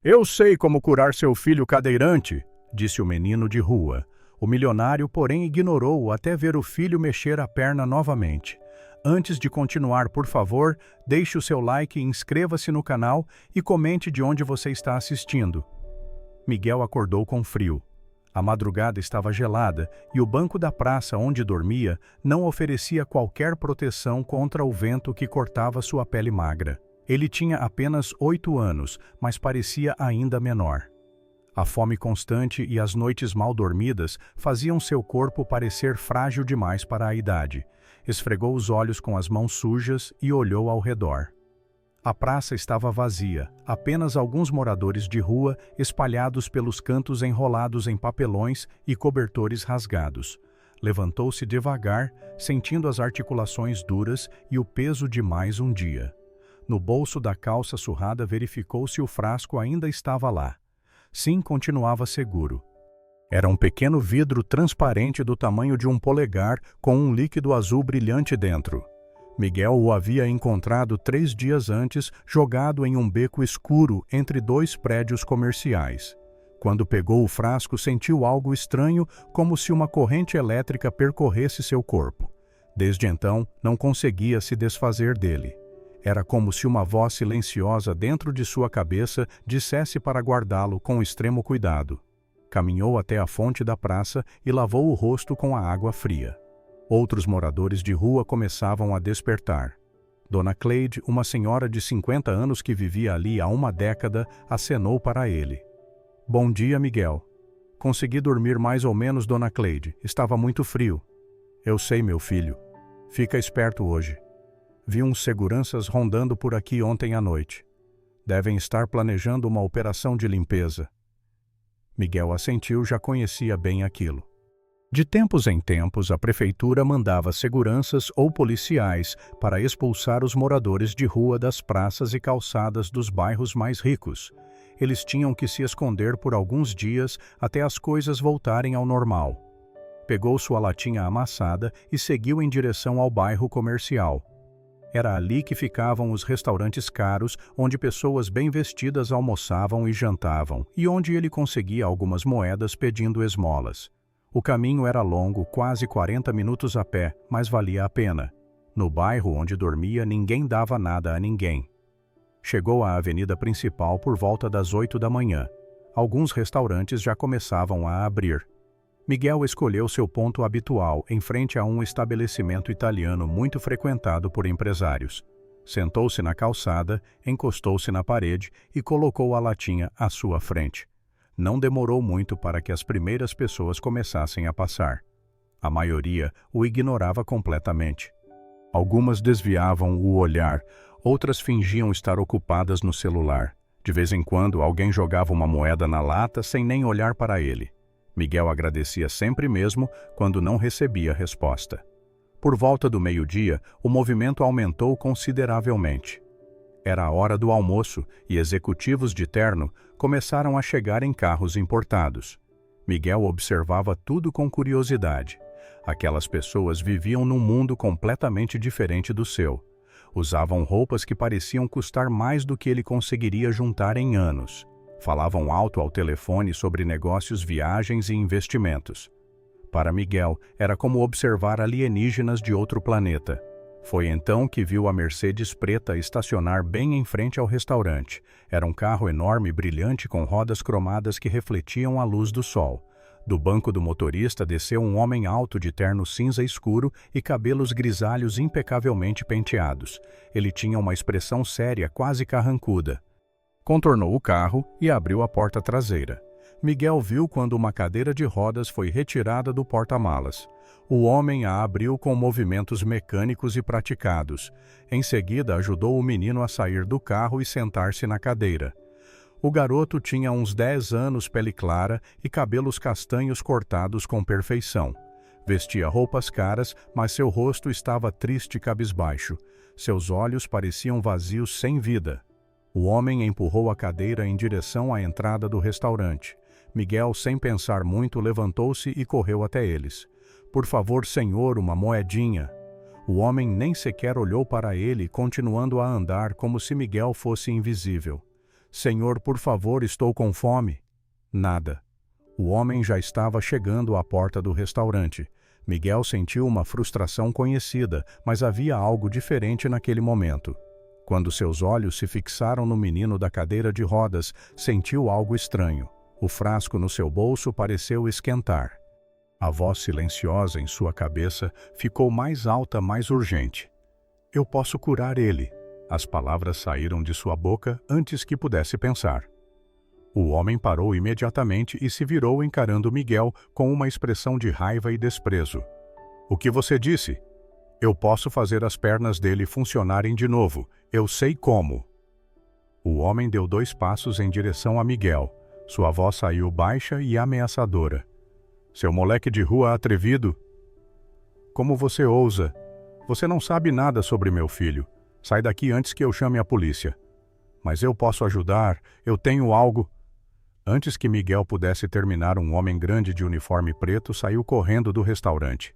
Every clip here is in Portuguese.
Eu sei como curar seu filho cadeirante, disse o menino de rua. O milionário, porém, ignorou-o até ver o filho mexer a perna novamente. Antes de continuar, por favor, deixe o seu like, inscreva-se no canal e comente de onde você está assistindo. Miguel acordou com frio. A madrugada estava gelada e o banco da praça onde dormia não oferecia qualquer proteção contra o vento que cortava sua pele magra. Ele tinha apenas 8 anos, mas parecia ainda menor. A fome constante e as noites mal dormidas faziam seu corpo parecer frágil demais para a idade. Esfregou os olhos com as mãos sujas e olhou ao redor. A praça estava vazia, apenas alguns moradores de rua espalhados pelos cantos enrolados em papelões e cobertores rasgados. Levantou-se devagar, sentindo as articulações duras e o peso de mais um dia. No bolso da calça surrada verificou se o frasco ainda estava lá. Sim, continuava seguro. Era um pequeno vidro transparente do tamanho de um polegar com um líquido azul brilhante dentro. Miguel o havia encontrado 3 dias antes, jogado em um beco escuro entre 2 prédios comerciais. Quando pegou o frasco, sentiu algo estranho, como se uma corrente elétrica percorresse seu corpo. Desde então, não conseguia se desfazer dele. Era como se uma voz silenciosa dentro de sua cabeça dissesse para guardá-lo com extremo cuidado. Caminhou até a fonte da praça e lavou o rosto com a água fria. Outros moradores de rua começavam a despertar. Dona Cleide, uma senhora de 50 anos que vivia ali há uma década, acenou para ele. Bom dia, Miguel. Consegui dormir mais ou menos, Dona Cleide. Estava muito frio. Eu sei, meu filho. Fica esperto hoje. Vi uns seguranças rondando por aqui ontem à noite. Devem estar planejando uma operação de limpeza. Miguel assentiu, já conhecia bem aquilo. De tempos em tempos, a prefeitura mandava seguranças ou policiais para expulsar os moradores de rua das praças e calçadas dos bairros mais ricos. Eles tinham que se esconder por alguns dias até as coisas voltarem ao normal. Pegou sua latinha amassada e seguiu em direção ao bairro comercial. Era ali que ficavam os restaurantes caros, onde pessoas bem vestidas almoçavam e jantavam, e onde ele conseguia algumas moedas pedindo esmolas. O caminho era longo, quase 40 minutos a pé, mas valia a pena. No bairro onde dormia, ninguém dava nada a ninguém. Chegou à avenida principal por volta das 8 da manhã. Alguns restaurantes já começavam a abrir. Miguel escolheu seu ponto habitual, em frente a um estabelecimento italiano muito frequentado por empresários. Sentou-se na calçada, encostou-se na parede e colocou a latinha à sua frente. Não demorou muito para que as primeiras pessoas começassem a passar. A maioria o ignorava completamente. Algumas desviavam o olhar, outras fingiam estar ocupadas no celular. De vez em quando, alguém jogava uma moeda na lata sem nem olhar para ele. Miguel agradecia sempre mesmo quando não recebia resposta. Por volta do meio-dia, o movimento aumentou consideravelmente. Era a hora do almoço e executivos de terno começaram a chegar em carros importados. Miguel observava tudo com curiosidade. Aquelas pessoas viviam num mundo completamente diferente do seu. Usavam roupas que pareciam custar mais do que ele conseguiria juntar em anos. Falavam alto ao telefone sobre negócios, viagens e investimentos. Para Miguel, era como observar alienígenas de outro planeta. Foi então que viu a Mercedes preta estacionar bem em frente ao restaurante. Era um carro enorme e brilhante com rodas cromadas que refletiam a luz do sol. Do banco do motorista desceu um homem alto de terno cinza escuro e cabelos grisalhos impecavelmente penteados. Ele tinha uma expressão séria, quase carrancuda. Contornou o carro e abriu a porta traseira. Miguel viu quando uma cadeira de rodas foi retirada do porta-malas. O homem a abriu com movimentos mecânicos e praticados. Em seguida, ajudou o menino a sair do carro e sentar-se na cadeira. O garoto tinha uns 10 anos, pele clara e cabelos castanhos cortados com perfeição. Vestia roupas caras, mas seu rosto estava triste e cabisbaixo. Seus olhos pareciam vazios, sem vida. O homem empurrou a cadeira em direção à entrada do restaurante. Miguel, sem pensar muito, levantou-se e correu até eles. Por favor, senhor, uma moedinha. O homem nem sequer olhou para ele, continuando a andar como se Miguel fosse invisível. Senhor, por favor, estou com fome. Nada. O homem já estava chegando à porta do restaurante. Miguel sentiu uma frustração conhecida, mas havia algo diferente naquele momento. Quando seus olhos se fixaram no menino da cadeira de rodas, sentiu algo estranho. O frasco no seu bolso pareceu esquentar. A voz silenciosa em sua cabeça ficou mais alta, mais urgente. Eu posso curar ele. As palavras saíram de sua boca antes que pudesse pensar. O homem parou imediatamente e se virou encarando Miguel com uma expressão de raiva e desprezo. O que você disse? Eu posso fazer as pernas dele funcionarem de novo. Eu sei como. O homem deu 2 passos em direção a Miguel. Sua voz saiu baixa e ameaçadora. Seu moleque de rua atrevido? Como você ousa? Você não sabe nada sobre meu filho. Sai daqui antes que eu chame a polícia. Mas eu posso ajudar, eu tenho algo... Antes que Miguel pudesse terminar, um homem grande de uniforme preto saiu correndo do restaurante.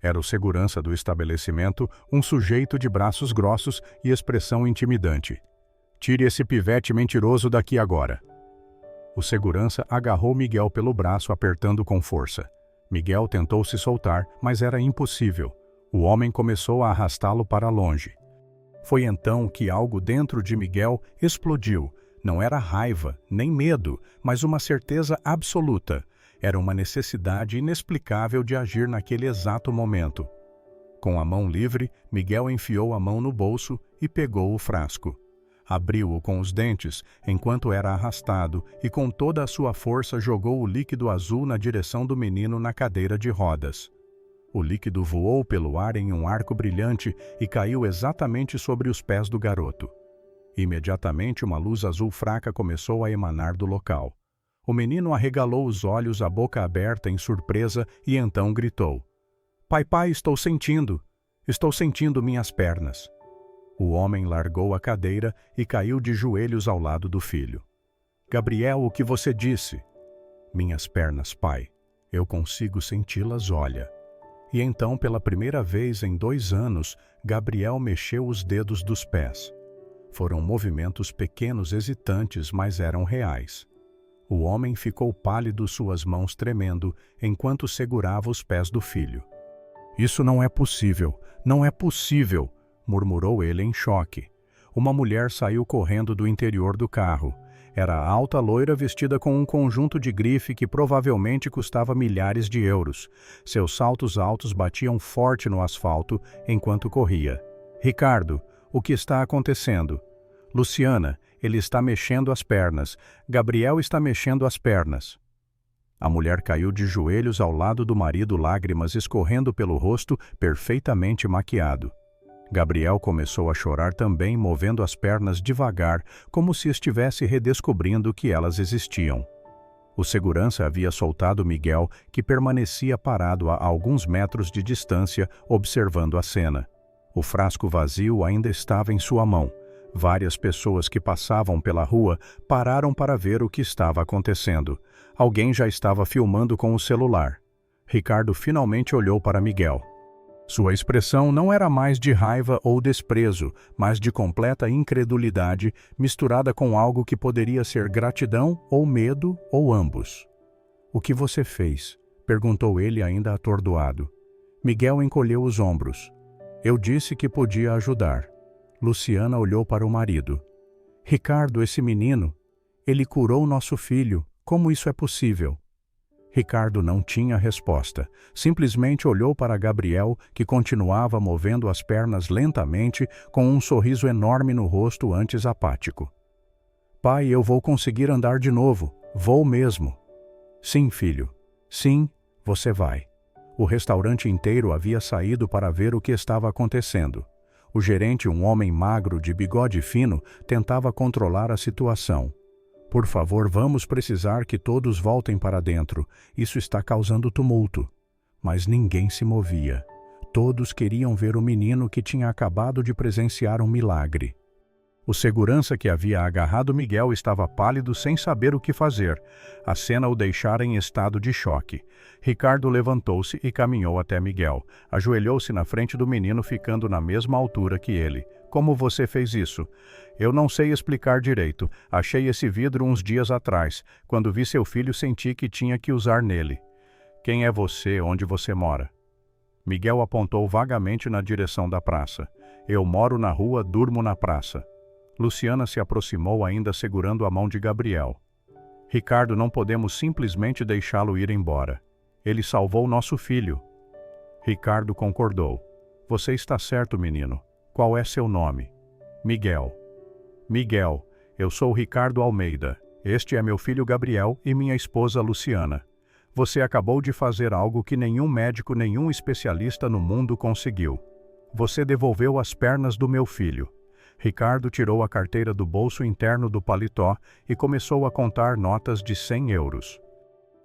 Era o segurança do estabelecimento, um sujeito de braços grossos e expressão intimidante. Tire esse pivete mentiroso daqui agora. O segurança agarrou Miguel pelo braço, apertando com força. Miguel tentou se soltar, mas era impossível. O homem começou a arrastá-lo para longe. Foi então que algo dentro de Miguel explodiu. Não era raiva, nem medo, mas uma certeza absoluta. Era uma necessidade inexplicável de agir naquele exato momento. Com a mão livre, Miguel enfiou a mão no bolso e pegou o frasco. Abriu-o com os dentes, enquanto era arrastado, e com toda a sua força jogou o líquido azul na direção do menino na cadeira de rodas. O líquido voou pelo ar em um arco brilhante e caiu exatamente sobre os pés do garoto. Imediatamente uma luz azul fraca começou a emanar do local. O menino arregalou os olhos, a boca aberta em surpresa, e então gritou. Pai, estou sentindo minhas pernas. O homem largou a cadeira e caiu de joelhos ao lado do filho. Gabriel, o que você disse? Minhas pernas, pai. Eu consigo senti-las, olha. E então, pela primeira vez em 2 anos, Gabriel mexeu os dedos dos pés. Foram movimentos pequenos, hesitantes, mas eram reais. O homem ficou pálido, suas mãos tremendo, enquanto segurava os pés do filho. Isso não é possível, não é possível, murmurou ele em choque. Uma mulher saiu correndo do interior do carro. Era alta, loira, vestida com um conjunto de grife que provavelmente custava milhares de euros. Seus saltos altos batiam forte no asfalto enquanto corria. Ricardo, o que está acontecendo? Luciana, ele está mexendo as pernas. Gabriel está mexendo as pernas. A mulher caiu de joelhos ao lado do marido, lágrimas escorrendo pelo rosto, perfeitamente maquiado. Gabriel começou a chorar também, movendo as pernas devagar, como se estivesse redescobrindo que elas existiam. O segurança havia soltado Miguel, que permanecia parado a alguns metros de distância, observando a cena. O frasco vazio ainda estava em sua mão. Várias pessoas que passavam pela rua pararam para ver o que estava acontecendo. Alguém já estava filmando com o celular. Ricardo finalmente olhou para Miguel. Sua expressão não era mais de raiva ou desprezo, mas de completa incredulidade, misturada com algo que poderia ser gratidão ou medo, ou ambos. O que você fez? Perguntou ele, ainda atordoado. Miguel encolheu os ombros. Eu disse que podia ajudar. Luciana olhou para o marido. Ricardo, esse menino, ele curou nosso filho. Como isso é possível? Ricardo não tinha resposta. Simplesmente olhou para Gabriel, que continuava movendo as pernas lentamente, com um sorriso enorme no rosto, antes apático. Pai, eu vou conseguir andar de novo. Vou mesmo. Sim, filho. Sim, você vai. O restaurante inteiro havia saído para ver o que estava acontecendo. O gerente, um homem magro de bigode fino, tentava controlar a situação. Por favor, vamos precisar que todos voltem para dentro. Isso está causando tumulto. Mas ninguém se movia. Todos queriam ver o menino que tinha acabado de presenciar um milagre. O segurança que havia agarrado Miguel estava pálido sem saber o que fazer. A cena o deixara em estado de choque. Ricardo levantou-se e caminhou até Miguel. Ajoelhou-se na frente do menino, ficando na mesma altura que ele. Como você fez isso? Eu não sei explicar direito. Achei esse vidro uns dias atrás. Quando vi seu filho, senti que tinha que usar nele. Quem é você? Onde você mora? Miguel apontou vagamente na direção da praça. Eu moro na rua, durmo na praça. Luciana se aproximou, ainda segurando a mão de Gabriel. Ricardo, não podemos simplesmente deixá-lo ir embora. Ele salvou nosso filho. Ricardo concordou. Você está certo, menino. Qual é seu nome? Miguel. Miguel, eu sou Ricardo Almeida. Este é meu filho Gabriel e minha esposa Luciana. Você acabou de fazer algo que nenhum médico, nenhum especialista no mundo conseguiu. Você devolveu as pernas do meu filho. Ricardo tirou a carteira do bolso interno do paletó e começou a contar notas de 100 euros.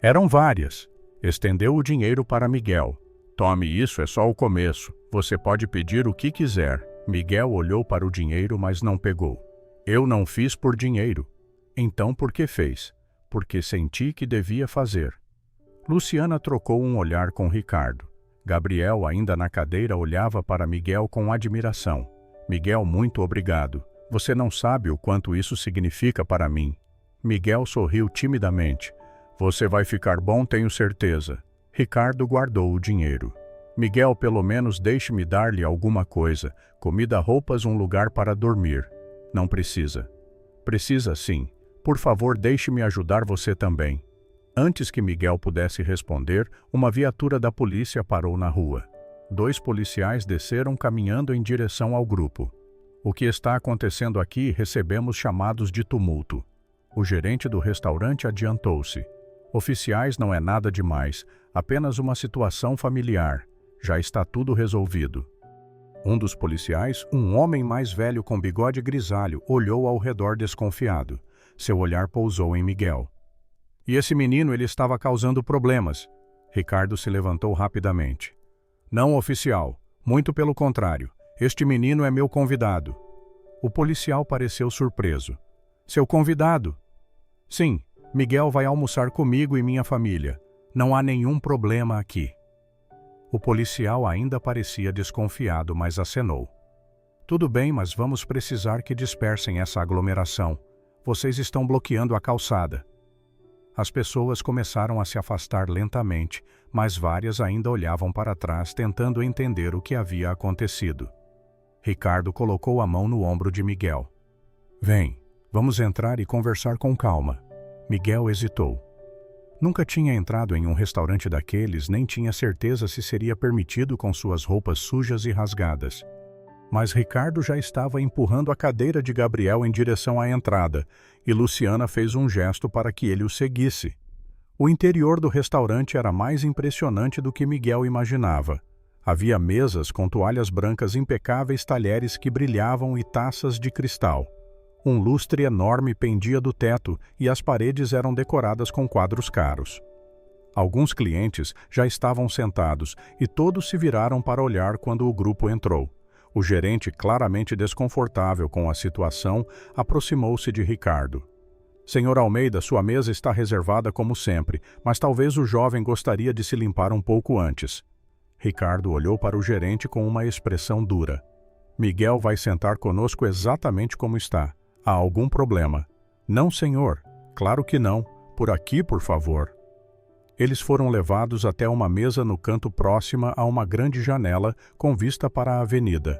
Eram várias. Estendeu o dinheiro para Miguel. Tome, isso é só o começo. Você pode pedir o que quiser. Miguel olhou para o dinheiro, mas não pegou. Eu não fiz por dinheiro. Então por que fez? Porque senti que devia fazer. Luciana trocou um olhar com Ricardo. Gabriel, ainda na cadeira, olhava para Miguel com admiração. Miguel, muito obrigado. Você não sabe o quanto isso significa para mim. Miguel sorriu timidamente. Você vai ficar bom, tenho certeza. Ricardo guardou o dinheiro. Miguel, pelo menos deixe-me dar-lhe alguma coisa. Comida, roupas, um lugar para dormir. Não precisa. Precisa sim. Por favor, deixe-me ajudar você também. Antes que Miguel pudesse responder, uma viatura da polícia parou na rua. 2 policiais desceram caminhando em direção ao grupo. O que está acontecendo aqui? Recebemos chamados de tumulto. O gerente do restaurante adiantou-se. Oficiais, não é nada demais, apenas uma situação familiar. Já está tudo resolvido. Um dos policiais, um homem mais velho com bigode grisalho, olhou ao redor desconfiado. Seu olhar pousou em Miguel. E esse menino, ele estava causando problemas. Ricardo se levantou rapidamente. Não, oficial. Muito pelo contrário. Este menino é meu convidado. O policial pareceu surpreso. Seu convidado? Sim, Miguel vai almoçar comigo e minha família. Não há nenhum problema aqui. O policial ainda parecia desconfiado, mas acenou. Tudo bem, mas vamos precisar que dispersem essa aglomeração. Vocês estão bloqueando a calçada. As pessoas começaram a se afastar lentamente, mas várias ainda olhavam para trás tentando entender o que havia acontecido. Ricardo colocou a mão no ombro de Miguel. Vem, vamos entrar e conversar com calma. Miguel hesitou. Nunca tinha entrado em um restaurante daqueles, nem tinha certeza se seria permitido com suas roupas sujas e rasgadas. Mas Ricardo já estava empurrando a cadeira de Gabriel em direção à entrada, e Luciana fez um gesto para que ele o seguisse. O interior do restaurante era mais impressionante do que Miguel imaginava. Havia mesas com toalhas brancas impecáveis, talheres que brilhavam e taças de cristal. Um lustre enorme pendia do teto e as paredes eram decoradas com quadros caros. Alguns clientes já estavam sentados e todos se viraram para olhar quando o grupo entrou. O gerente, claramente desconfortável com a situação, aproximou-se de Ricardo. Senhor Almeida, sua mesa está reservada como sempre, mas talvez o jovem gostaria de se limpar um pouco antes. Ricardo olhou para o gerente com uma expressão dura. Miguel vai sentar conosco exatamente como está. Há algum problema? Não, senhor. Claro que não. Por aqui, por favor. Eles foram levados até uma mesa no canto próxima a uma grande janela com vista para a avenida.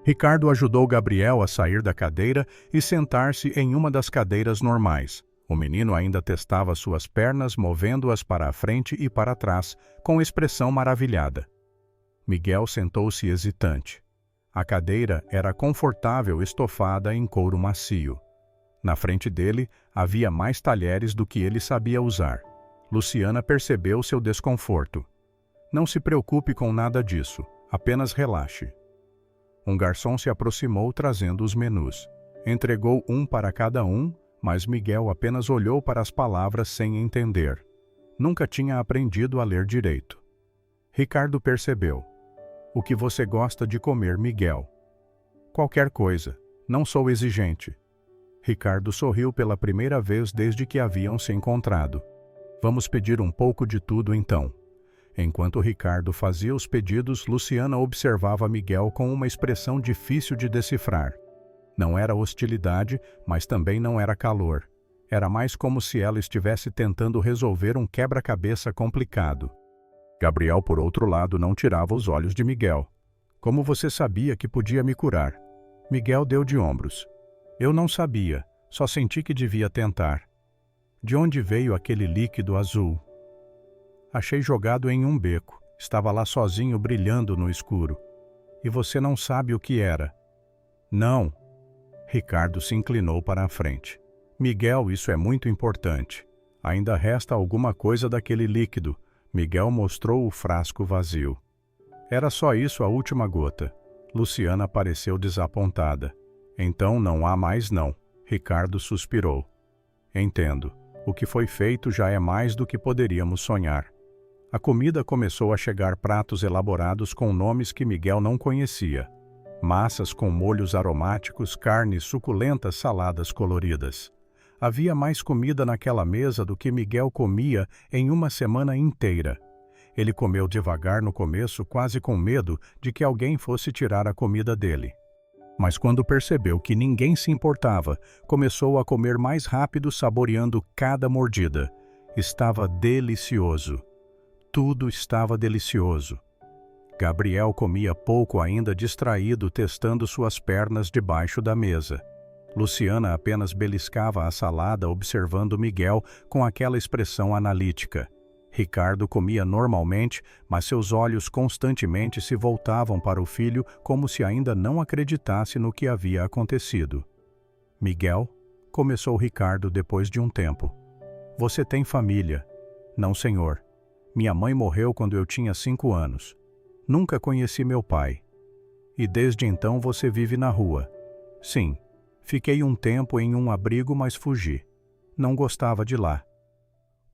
Ricardo ajudou Gabriel a sair da cadeira e sentar-se em uma das cadeiras normais. O menino ainda testava suas pernas, movendo-as para a frente e para trás, com expressão maravilhada. Miguel sentou-se hesitante. A cadeira era confortável, estofada em couro macio. Na frente dele havia mais talheres do que ele sabia usar. Luciana percebeu seu desconforto. Não se preocupe com nada disso, apenas relaxe. Um garçom se aproximou trazendo os menus. Entregou um para cada um, mas Miguel apenas olhou para as palavras sem entender. Nunca tinha aprendido a ler direito. Ricardo percebeu. O que você gosta de comer, Miguel? Qualquer coisa. Não sou exigente. Ricardo sorriu pela primeira vez desde que haviam se encontrado. Vamos pedir um pouco de tudo então. Enquanto Ricardo fazia os pedidos, Luciana observava Miguel com uma expressão difícil de decifrar. Não era hostilidade, mas também não era calor. Era mais como se ela estivesse tentando resolver um quebra-cabeça complicado. Gabriel, por outro lado, não tirava os olhos de Miguel. Como você sabia que podia me curar? Miguel deu de ombros. Eu não sabia, só senti que devia tentar. De onde veio aquele líquido azul? Achei jogado em um beco. Estava lá sozinho, brilhando no escuro. E você não sabe o que era? Não. Ricardo se inclinou para a frente. Miguel, isso é muito importante. Ainda resta alguma coisa daquele líquido. Miguel mostrou o frasco vazio. Era só isso, a última gota. Luciana pareceu desapontada. Então não há mais não. Ricardo suspirou. Entendo. O que foi feito já é mais do que poderíamos sonhar. A comida começou a chegar, pratos elaborados com nomes que Miguel não conhecia. Massas com molhos aromáticos, carnes suculentas, saladas coloridas. Havia mais comida naquela mesa do que Miguel comia em uma semana inteira. Ele comeu devagar no começo, quase com medo de que alguém fosse tirar a comida dele. Mas quando percebeu que ninguém se importava, começou a comer mais rápido, saboreando cada mordida. Estava delicioso. Tudo estava delicioso. Gabriel comia pouco ainda, distraído, testando suas pernas debaixo da mesa. Luciana apenas beliscava a salada, observando Miguel com aquela expressão analítica. Ricardo comia normalmente, mas seus olhos constantemente se voltavam para o filho como se ainda não acreditasse no que havia acontecido. Miguel, começou Ricardo depois de um tempo. Você tem família? Não, senhor. Minha mãe morreu quando eu tinha 5 anos. Nunca conheci meu pai. E desde então você vive na rua? Sim. Fiquei um tempo em um abrigo, mas fugi. Não gostava de lá.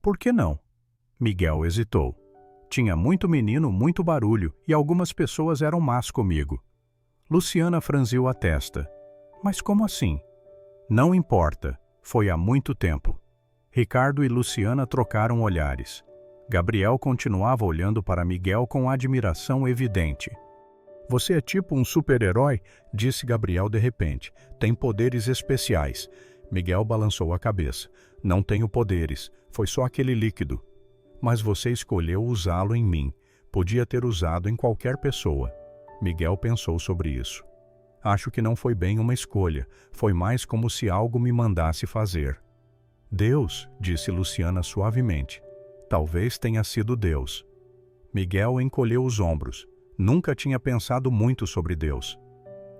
Por que não? Miguel hesitou. Tinha muito menino, muito barulho, e algumas pessoas eram más comigo. Luciana franziu a testa. Mas como assim? Não importa. Foi há muito tempo. Ricardo e Luciana trocaram olhares. Gabriel continuava olhando para Miguel com admiração evidente. Você é tipo um super-herói, disse Gabriel de repente. Tem poderes especiais. Miguel balançou a cabeça. Não tenho poderes. Foi só aquele líquido. Mas você escolheu usá-lo em mim. Podia ter usado em qualquer pessoa. Miguel pensou sobre isso. Acho que não foi bem uma escolha. Foi mais como se algo me mandasse fazer. Deus, disse Luciana suavemente. Talvez tenha sido Deus. Miguel encolheu os ombros. Nunca tinha pensado muito sobre Deus.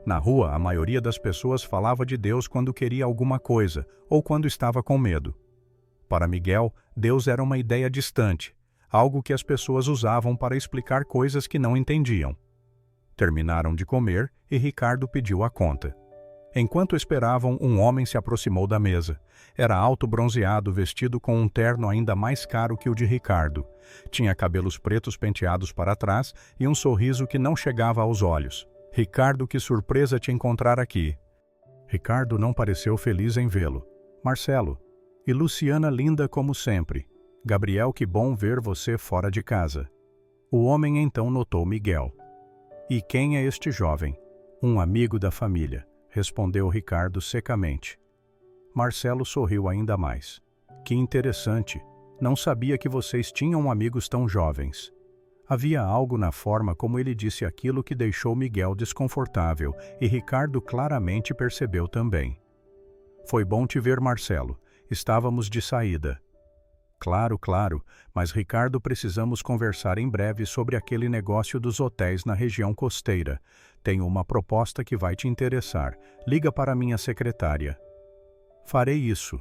Na rua, a maioria das pessoas falava de Deus quando queria alguma coisa ou quando estava com medo. Para Miguel, Deus era uma ideia distante, algo que as pessoas usavam para explicar coisas que não entendiam. Terminaram de comer e Ricardo pediu a conta. Enquanto esperavam, um homem se aproximou da mesa. Era alto, bronzeado, vestido com um terno ainda mais caro que o de Ricardo. Tinha cabelos pretos penteados para trás e um sorriso que não chegava aos olhos. Ricardo, que surpresa te encontrar aqui. Ricardo não pareceu feliz em vê-lo. Marcelo. E Luciana, linda como sempre. Gabriel, que bom ver você fora de casa. O homem então notou Miguel. E quem é este jovem? Um amigo da família, respondeu Ricardo secamente. Marcelo sorriu ainda mais. Que interessante. Não sabia que vocês tinham amigos tão jovens. Havia algo na forma como ele disse aquilo que deixou Miguel desconfortável, e Ricardo claramente percebeu também. Foi bom te ver, Marcelo. Estávamos de saída. Claro, claro, mas Ricardo, precisamos conversar em breve sobre aquele negócio dos hotéis na região costeira. Tenho uma proposta que vai te interessar. Liga para minha secretária. Farei isso.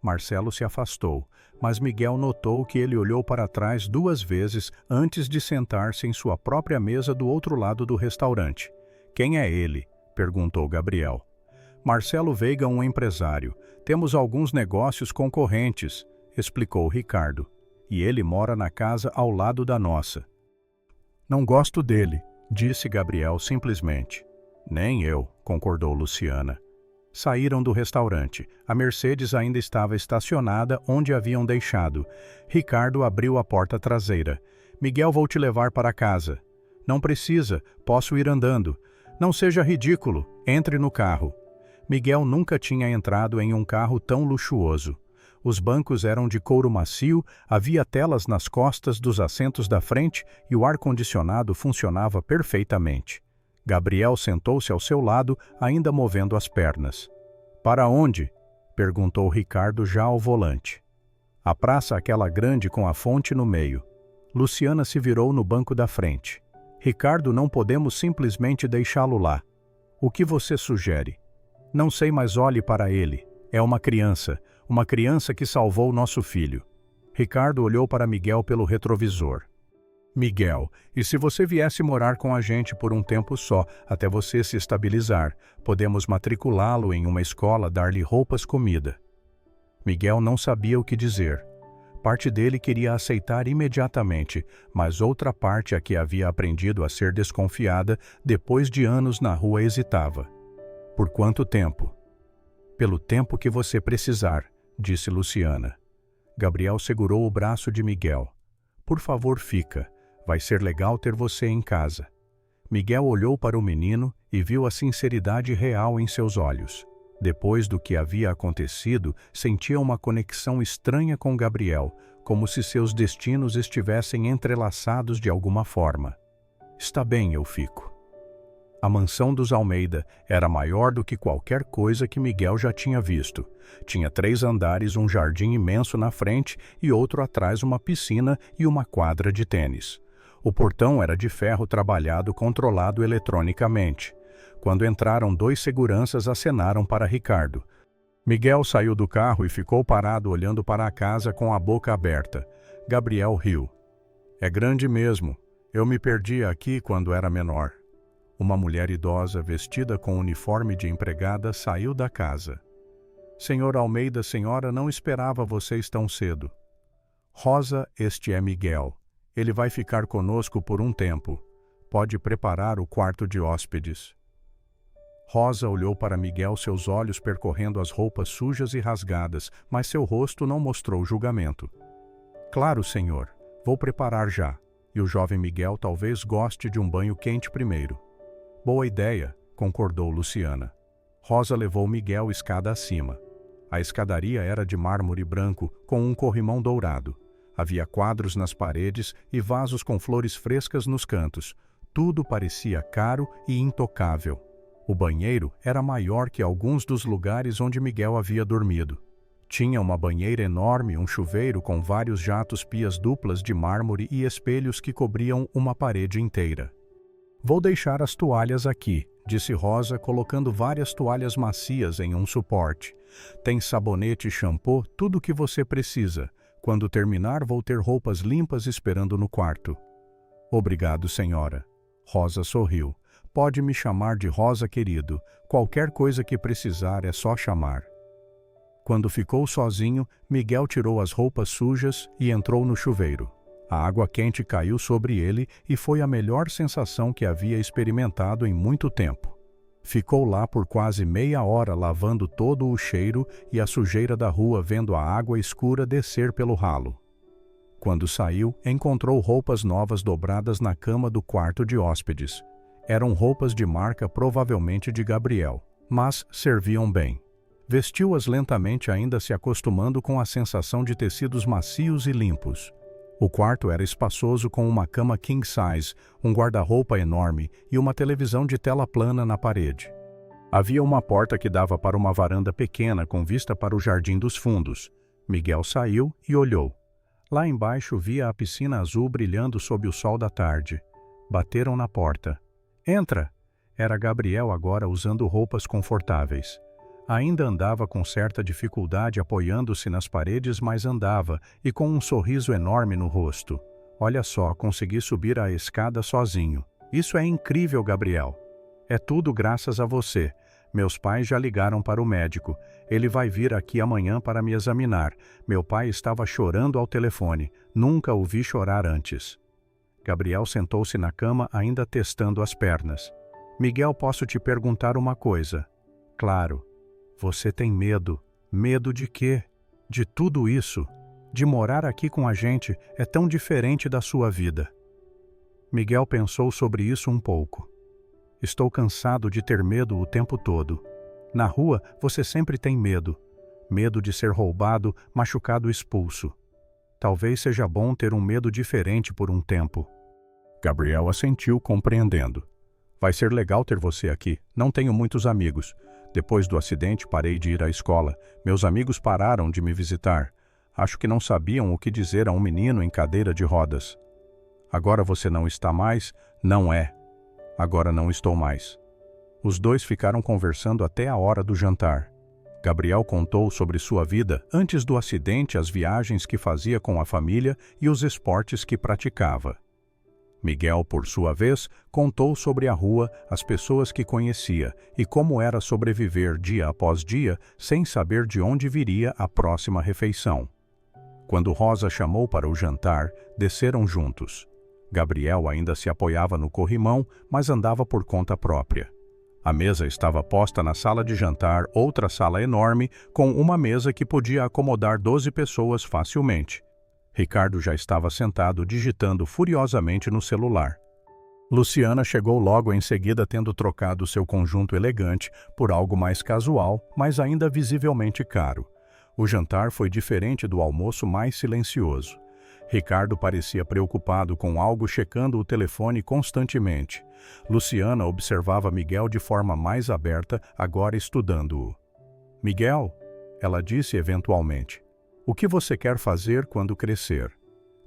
Marcelo se afastou, mas Miguel notou que ele olhou para trás 2 vezes antes de sentar-se em sua própria mesa do outro lado do restaurante. Quem é ele? Perguntou Gabriel. Marcelo Veiga, um empresário. Temos alguns negócios concorrentes, explicou Ricardo. E ele mora na casa ao lado da nossa. Não gosto dele, disse Gabriel simplesmente. Nem eu, concordou Luciana. Saíram do restaurante. A Mercedes ainda estava estacionada onde haviam deixado. Ricardo abriu a porta traseira. Miguel, vou te levar para casa. Não precisa, posso ir andando. Não seja ridículo, entre no carro. Miguel nunca tinha entrado em um carro tão luxuoso. Os bancos eram de couro macio, havia telas nas costas dos assentos da frente e o ar-condicionado funcionava perfeitamente. Gabriel sentou-se ao seu lado, ainda movendo as pernas. Para onde? Perguntou Ricardo já ao volante. A praça aquela grande com a fonte no meio. Luciana se virou no banco da frente. Ricardo, não podemos simplesmente deixá-lo lá. O que você sugere? Não sei, mas olhe para ele. É uma criança que salvou nosso filho. Ricardo olhou para Miguel pelo retrovisor. Miguel, e se você viesse morar com a gente por um tempo só, até você se estabilizar, podemos matriculá-lo em uma escola, dar-lhe roupas, comida. Miguel não sabia o que dizer. Parte dele queria aceitar imediatamente, mas outra parte, a que havia aprendido a ser desconfiada, depois de anos na rua, hesitava. Por quanto tempo? Pelo tempo que você precisar, disse Luciana. Gabriel segurou o braço de Miguel. Por favor, fica. Vai ser legal ter você em casa. Miguel olhou para o menino e viu a sinceridade real em seus olhos. Depois do que havia acontecido, sentia uma conexão estranha com Gabriel, como se seus destinos estivessem entrelaçados de alguma forma. Está bem, eu fico. A mansão dos Almeida era maior do que qualquer coisa que Miguel já tinha visto. Tinha 3 andares, um jardim imenso na frente e outro atrás, uma piscina e uma quadra de tênis. O portão era de ferro trabalhado, controlado eletronicamente. Quando entraram, 2 seguranças acenaram para Ricardo. Miguel saiu do carro e ficou parado olhando para a casa com a boca aberta. Gabriel riu. É grande mesmo. Eu me perdi aqui quando era menor. Uma mulher idosa, vestida com uniforme de empregada, saiu da casa. Senhor Almeida, senhora, não esperava vocês tão cedo. Rosa, este é Miguel. Ele vai ficar conosco por um tempo. Pode preparar o quarto de hóspedes. Rosa olhou para Miguel, seus olhos percorrendo as roupas sujas e rasgadas, mas seu rosto não mostrou julgamento. Claro, senhor. Vou preparar já. E o jovem Miguel talvez goste de um banho quente primeiro. Boa ideia, concordou Luciana. Rosa levou Miguel escada acima. A escadaria era de mármore branco, com um corrimão dourado. Havia quadros nas paredes e vasos com flores frescas nos cantos. Tudo parecia caro e intocável. O banheiro era maior que alguns dos lugares onde Miguel havia dormido. Tinha uma banheira enorme, um chuveiro com vários jatos, pias duplas de mármore e espelhos que cobriam uma parede inteira. Vou deixar as toalhas aqui, disse Rosa, colocando várias toalhas macias em um suporte. Tem sabonete e shampoo, tudo o que você precisa. Quando terminar, vou ter roupas limpas esperando no quarto. Obrigado, senhora. Rosa sorriu. Pode me chamar de Rosa, querido. Qualquer coisa que precisar é só chamar. Quando ficou sozinho, Miguel tirou as roupas sujas e entrou no chuveiro. A água quente caiu sobre ele e foi a melhor sensação que havia experimentado em muito tempo. Ficou lá por quase meia hora lavando todo o cheiro e a sujeira da rua, vendo a água escura descer pelo ralo. Quando saiu, encontrou roupas novas dobradas na cama do quarto de hóspedes. Eram roupas de marca, provavelmente de Gabriel, mas serviam bem. Vestiu-as lentamente, ainda se acostumando com a sensação de tecidos macios e limpos. O quarto era espaçoso, com uma cama king size, um guarda-roupa enorme e uma televisão de tela plana na parede. Havia uma porta que dava para uma varanda pequena com vista para o jardim dos fundos. Miguel saiu e olhou. Lá embaixo via a piscina azul brilhando sob o sol da tarde. Bateram na porta. Entra! Era Gabriel agora, usando roupas confortáveis. Ainda andava com certa dificuldade, apoiando-se nas paredes, mas andava, e com um sorriso enorme no rosto. Olha só, consegui subir a escada sozinho. Isso é incrível, Gabriel. É tudo graças a você. Meus pais já ligaram para o médico. Ele vai vir aqui amanhã para me examinar. Meu pai estava chorando ao telefone. Nunca o vi chorar antes. Gabriel sentou-se na cama, ainda testando as pernas. Miguel, posso te perguntar uma coisa? Claro. Você tem medo. Medo de quê? De tudo isso. De morar aqui com a gente é tão diferente da sua vida. Miguel pensou sobre isso um pouco. Estou cansado de ter medo o tempo todo. Na rua, você sempre tem medo. Medo de ser roubado, machucado, expulso. Talvez seja bom ter um medo diferente por um tempo. Gabriel assentiu, compreendendo. Vai ser legal ter você aqui. Não tenho muitos amigos. Depois do acidente, parei de ir à escola. Meus amigos pararam de me visitar. Acho que não sabiam o que dizer a um menino em cadeira de rodas. Agora você não está mais? Não é. Agora não estou mais. Os dois ficaram conversando até a hora do jantar. Gabriel contou sobre sua vida antes do acidente, as viagens que fazia com a família e os esportes que praticava. Miguel, por sua vez, contou sobre a rua, as pessoas que conhecia e como era sobreviver dia após dia sem saber de onde viria a próxima refeição. Quando Rosa chamou para o jantar, desceram juntos. Gabriel ainda se apoiava no corrimão, mas andava por conta própria. A mesa estava posta na sala de jantar, outra sala enorme, com uma mesa que podia acomodar 12 pessoas facilmente. Ricardo já estava sentado digitando furiosamente no celular. Luciana chegou logo em seguida, tendo trocado seu conjunto elegante por algo mais casual, mas ainda visivelmente caro. O jantar foi diferente do almoço, mais silencioso. Ricardo parecia preocupado com algo, checando o telefone constantemente. Luciana observava Miguel de forma mais aberta, agora estudando-o. Miguel, ela disse eventualmente, o que você quer fazer quando crescer?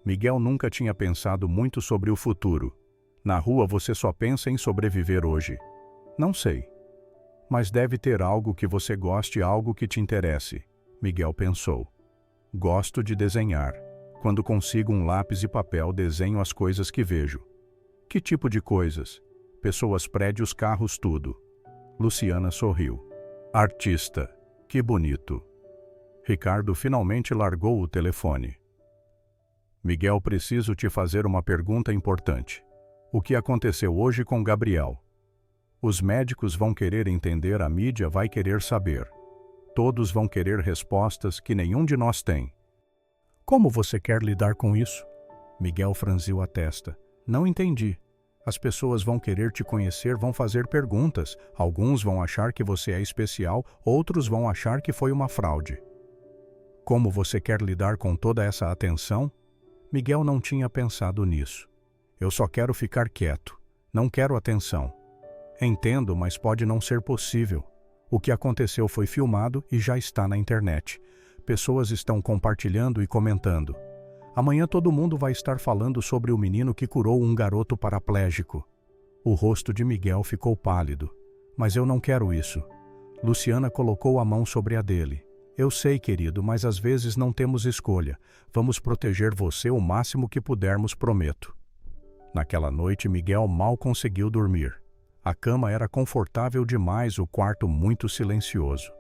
Miguel nunca tinha pensado muito sobre o futuro. Na rua você só pensa em sobreviver hoje. Não sei. Mas deve ter algo que você goste, algo que te interesse. Miguel pensou. Gosto de desenhar. Quando consigo um lápis e papel, desenho as coisas que vejo. Que tipo de coisas? Pessoas, prédios, carros, tudo. Luciana sorriu. Artista. Que bonito. Ricardo finalmente largou o telefone. Miguel, preciso te fazer uma pergunta importante. O que aconteceu hoje com Gabriel? Os médicos vão querer entender, a mídia vai querer saber. Todos vão querer respostas que nenhum de nós tem. Como você quer lidar com isso? Miguel franziu a testa. Não entendi. As pessoas vão querer te conhecer, vão fazer perguntas. Alguns vão achar que você é especial, outros vão achar que foi uma fraude. Como você quer lidar com toda essa atenção? Miguel não tinha pensado nisso. Eu só quero ficar quieto. Não quero atenção. Entendo, mas pode não ser possível. O que aconteceu foi filmado e já está na internet. Pessoas estão compartilhando e comentando. Amanhã todo mundo vai estar falando sobre o menino que curou um garoto paraplégico. O rosto de Miguel ficou pálido. Mas eu não quero isso. Luciana colocou a mão sobre a dele. Eu sei, querido, mas às vezes não temos escolha. Vamos proteger você o máximo que pudermos, prometo. Naquela noite, Miguel mal conseguiu dormir. A cama era confortável demais, o quarto muito silencioso.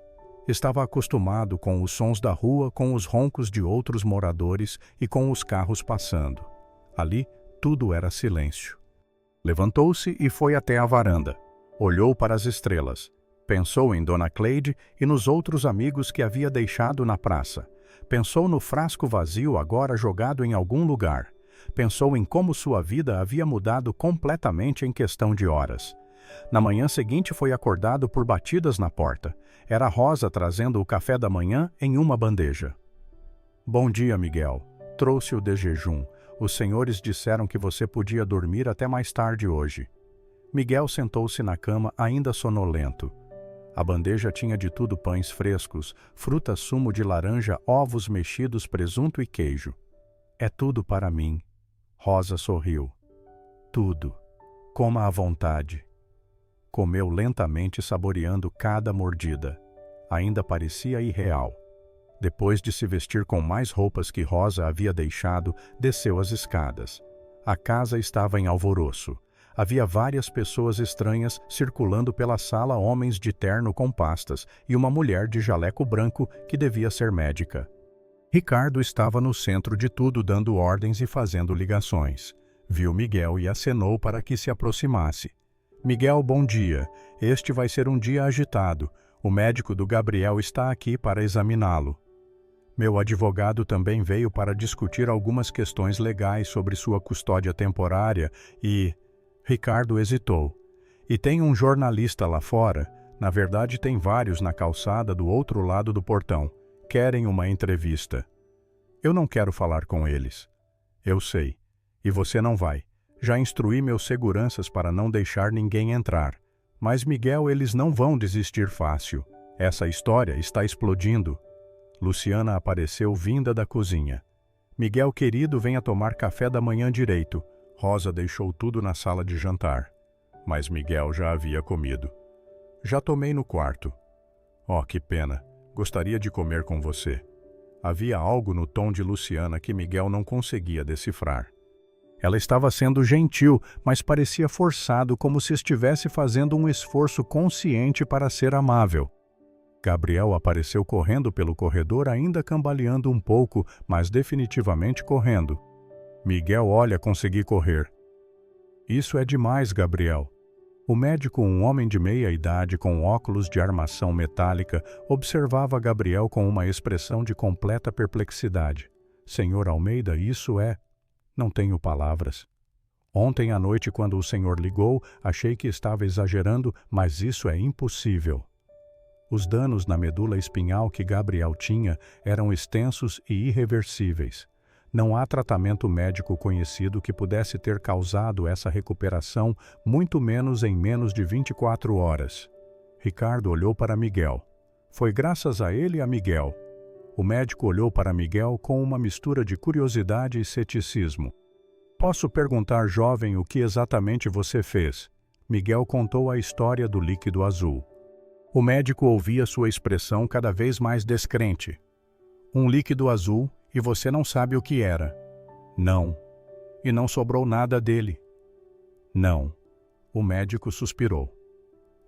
Estava acostumado com os sons da rua, com os roncos de outros moradores e com os carros passando. Ali, tudo era silêncio. Levantou-se e foi até a varanda. Olhou para as estrelas. Pensou em Dona Cleide e nos outros amigos que havia deixado na praça. Pensou no frasco vazio agora jogado em algum lugar. Pensou em como sua vida havia mudado completamente em questão de horas. Na manhã seguinte foi acordado por batidas na porta. Era Rosa trazendo o café da manhã em uma bandeja. Bom dia, Miguel. Trouxe-o de jejum. Os senhores disseram que você podia dormir até mais tarde hoje. Miguel sentou-se na cama, ainda sonolento. A bandeja tinha de tudo: pães frescos, fruta, sumo de laranja, ovos mexidos, presunto e queijo. É tudo para mim. Rosa sorriu. Tudo. Coma à vontade. Comeu lentamente, saboreando cada mordida. Ainda parecia irreal. Depois de se vestir com mais roupas que Rosa havia deixado, desceu as escadas. A casa estava em alvoroço. Havia várias pessoas estranhas circulando pela sala, homens de terno com pastas e uma mulher de jaleco branco que devia ser médica. Ricardo estava no centro de tudo, dando ordens e fazendo ligações. Viu Miguel e acenou para que se aproximasse. Miguel, bom dia. Este vai ser um dia agitado. O médico do Gabriel está aqui para examiná-lo. Meu advogado também veio para discutir algumas questões legais sobre sua custódia temporária e... Ricardo hesitou. E tem um jornalista lá fora. Na verdade, tem vários na calçada do outro lado do portão. Querem uma entrevista. Eu não quero falar com eles. Eu sei. E você não vai. Já instruí meus seguranças para não deixar ninguém entrar. Mas, Miguel, eles não vão desistir fácil. Essa história está explodindo. Luciana apareceu vinda da cozinha. Miguel, querido, venha tomar café da manhã direito. Rosa deixou tudo na sala de jantar. Mas Miguel já havia comido. Já tomei no quarto. Oh, que pena. Gostaria de comer com você. Havia algo no tom de Luciana que Miguel não conseguia decifrar. Ela estava sendo gentil, mas parecia forçado, como se estivesse fazendo um esforço consciente para ser amável. Gabriel apareceu correndo pelo corredor, ainda cambaleando um pouco, mas definitivamente correndo. Miguel, olha, consegui correr. Isso é demais, Gabriel. O médico, um homem de meia idade com óculos de armação metálica, observava Gabriel com uma expressão de completa perplexidade. Senhor Almeida, isso é... Não tenho palavras. Ontem à noite, quando o senhor ligou, achei que estava exagerando, mas isso é impossível. Os danos na medula espinhal que Gabriel tinha eram extensos e irreversíveis. Não há tratamento médico conhecido que pudesse ter causado essa recuperação, muito menos em menos de 24 horas. Ricardo olhou para Miguel. Foi graças a ele e a Miguel. O médico olhou para Miguel com uma mistura de curiosidade e ceticismo. Posso perguntar, jovem, o que exatamente você fez? Miguel contou a história do líquido azul. O médico ouvia sua expressão cada vez mais descrente. Um líquido azul, e você não sabe o que era. Não. E não sobrou nada dele. Não. O médico suspirou.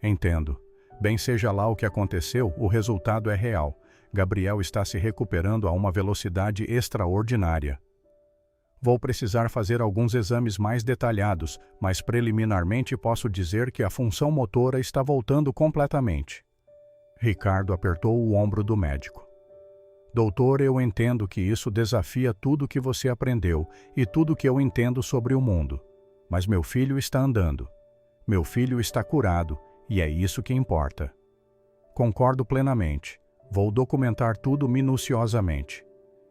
Entendo. Bem, seja lá o que aconteceu, o resultado é real. Gabriel está se recuperando a uma velocidade extraordinária. Vou precisar fazer alguns exames mais detalhados, mas preliminarmente posso dizer que a função motora está voltando completamente. Ricardo apertou o ombro do médico. Doutor, eu entendo que isso desafia tudo que você aprendeu e tudo que eu entendo sobre o mundo. Mas meu filho está andando. Meu filho está curado, e é isso que importa. Concordo plenamente. Vou documentar tudo minuciosamente.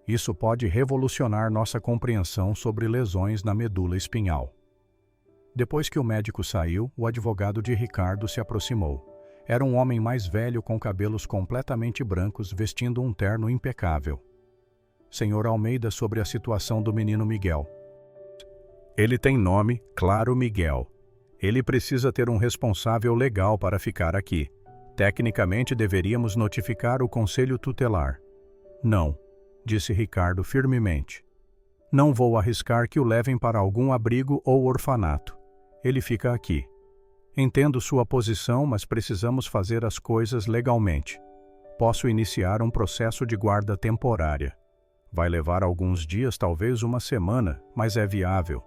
Isso pode revolucionar nossa compreensão sobre lesões na medula espinhal. Depois que o médico saiu, o advogado de Ricardo se aproximou. Era um homem mais velho com cabelos completamente brancos, vestindo um terno impecável. Senhor Almeida, sobre a situação do menino Miguel. Ele tem nome, claro, Miguel. Ele precisa ter um responsável legal para ficar aqui. Tecnicamente, deveríamos notificar o conselho tutelar. Não, disse Ricardo firmemente. Não vou arriscar que o levem para algum abrigo ou orfanato. Ele fica aqui. Entendo sua posição, mas precisamos fazer as coisas legalmente. Posso iniciar um processo de guarda temporária. Vai levar alguns dias, talvez uma semana, mas é viável.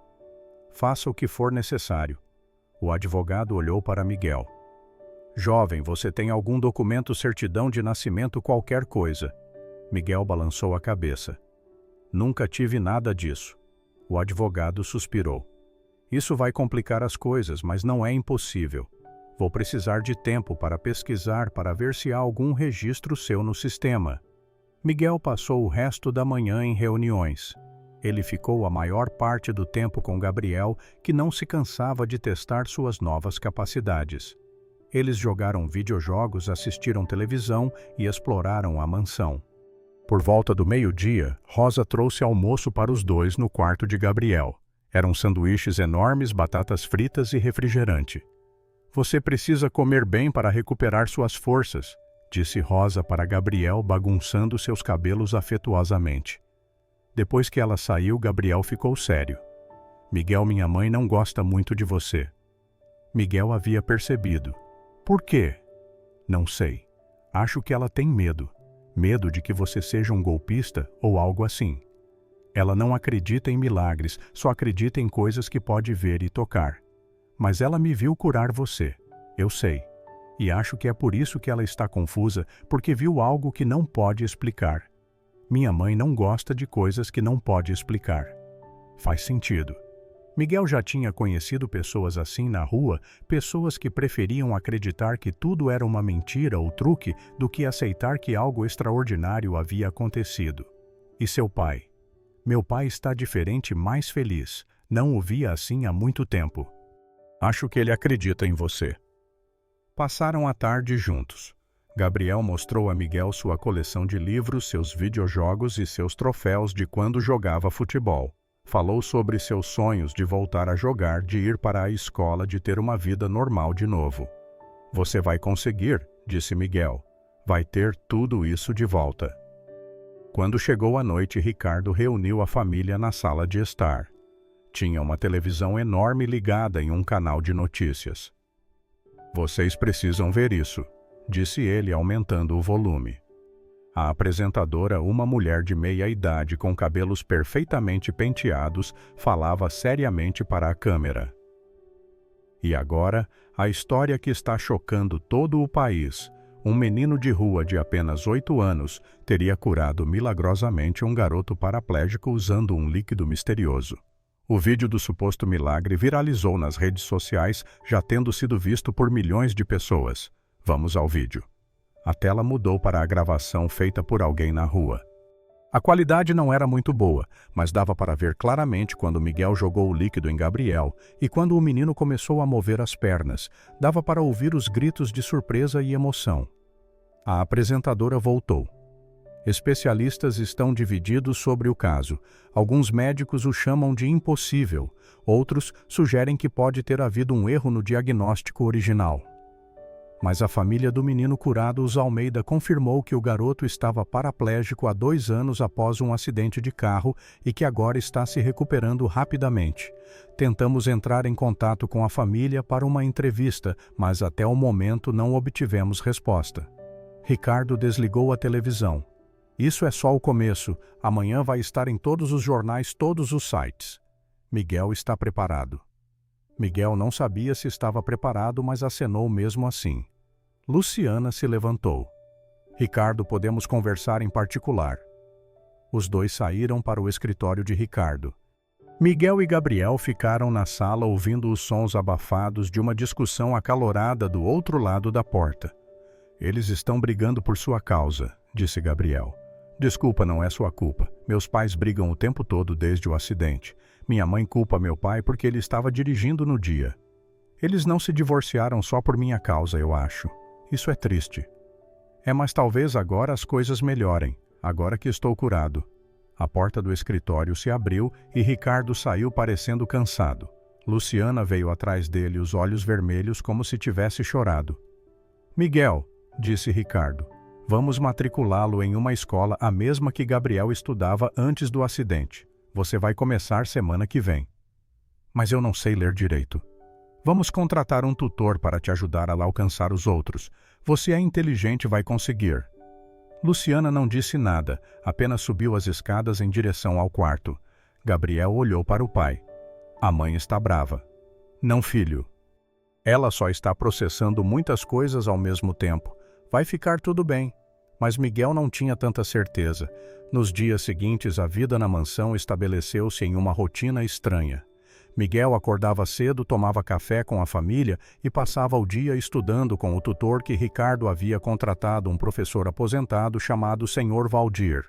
Faça o que for necessário. O advogado olhou para Miguel. Jovem, você tem algum documento, certidão de nascimento, qualquer coisa? Miguel balançou a cabeça. Nunca tive nada disso. O advogado suspirou. Isso vai complicar as coisas, mas não é impossível. Vou precisar de tempo para pesquisar para ver se há algum registro seu no sistema. Miguel passou o resto da manhã em reuniões. Ele ficou a maior parte do tempo com Gabriel, que não se cansava de testar suas novas capacidades. Eles jogaram videojogos, assistiram televisão e exploraram a mansão. Por volta do meio-dia, Rosa trouxe almoço para os dois no quarto de Gabriel. Eram sanduíches enormes, batatas fritas e refrigerante. Você precisa comer bem para recuperar suas forças, disse Rosa para Gabriel, bagunçando seus cabelos afetuosamente. Depois que ela saiu, Gabriel ficou sério. Miguel, minha mãe não gosta muito de você. Miguel havia percebido. Por quê? Não sei. Acho que ela tem medo. Medo de que você seja um golpista ou algo assim. Ela não acredita em milagres, só acredita em coisas que pode ver e tocar. Mas ela me viu curar você. Eu sei. E acho que é por isso que ela está confusa, porque viu algo que não pode explicar. Minha mãe não gosta de coisas que não pode explicar. Faz sentido. Miguel já tinha conhecido pessoas assim na rua, pessoas que preferiam acreditar que tudo era uma mentira ou truque do que aceitar que algo extraordinário havia acontecido. E seu pai? Meu pai está diferente, mais feliz. Não o via assim há muito tempo. Acho que ele acredita em você. Passaram a tarde juntos. Gabriel mostrou a Miguel sua coleção de livros, seus videojogos e seus troféus de quando jogava futebol. Falou sobre seus sonhos de voltar a jogar, de ir para a escola, de ter uma vida normal de novo. Você vai conseguir, disse Miguel. Vai ter tudo isso de volta. Quando chegou a noite, Ricardo reuniu a família na sala de estar. Tinha uma televisão enorme ligada em um canal de notícias. Vocês precisam ver isso, disse ele, aumentando o volume. A apresentadora, uma mulher de meia idade com cabelos perfeitamente penteados, falava seriamente para a câmera. E agora, a história que está chocando todo o país. Um menino de rua de apenas 8 anos teria curado milagrosamente um garoto paraplégico usando um líquido misterioso. O vídeo do suposto milagre viralizou nas redes sociais, já tendo sido visto por milhões de pessoas. Vamos ao vídeo. A tela mudou para a gravação feita por alguém na rua. A qualidade não era muito boa, mas dava para ver claramente quando Miguel jogou o líquido em Gabriel e quando o menino começou a mover as pernas. Dava para ouvir os gritos de surpresa e emoção. A apresentadora voltou. Especialistas estão divididos sobre o caso. Alguns médicos o chamam de impossível. Outros sugerem que pode ter havido um erro no diagnóstico original. Mas a família do menino curado, os Almeida, confirmou que o garoto estava paraplégico há 2 anos após um acidente de carro e que agora está se recuperando rapidamente. Tentamos entrar em contato com a família para uma entrevista, mas até o momento não obtivemos resposta. Ricardo desligou a televisão. Isso é só o começo. Amanhã vai estar em todos os jornais, todos os sites. Miguel está preparado. Miguel não sabia se estava preparado, mas acenou mesmo assim. Luciana se levantou. Ricardo, podemos conversar em particular. Os dois saíram para o escritório de Ricardo. Miguel e Gabriel ficaram na sala ouvindo os sons abafados de uma discussão acalorada do outro lado da porta. Eles estão brigando por sua causa, disse Gabriel. Desculpa, não é sua culpa. Meus pais brigam o tempo todo desde o acidente. Minha mãe culpa meu pai porque ele estava dirigindo no dia. Eles não se divorciaram só por minha causa, eu acho. Isso é triste. Mas talvez agora as coisas melhorem, agora que estou curado. A porta do escritório se abriu e Ricardo saiu parecendo cansado. Luciana veio atrás dele, os olhos vermelhos como se tivesse chorado. Miguel, disse Ricardo. Vamos matriculá-lo em uma escola, a mesma que Gabriel estudava antes do acidente. Você vai começar semana que vem. Mas eu não sei ler direito. Vamos contratar um tutor para te ajudar a alcançar os outros. Você é inteligente e vai conseguir. Luciana não disse nada, apenas subiu as escadas em direção ao quarto. Gabriel olhou para o pai. A mãe está brava. Não, filho. Ela só está processando muitas coisas ao mesmo tempo. Vai ficar tudo bem. Mas Miguel não tinha tanta certeza. Nos dias seguintes, a vida na mansão estabeleceu-se em uma rotina estranha. Miguel acordava cedo, tomava café com a família e passava o dia estudando com o tutor que Ricardo havia contratado, um professor aposentado chamado Senhor Valdir.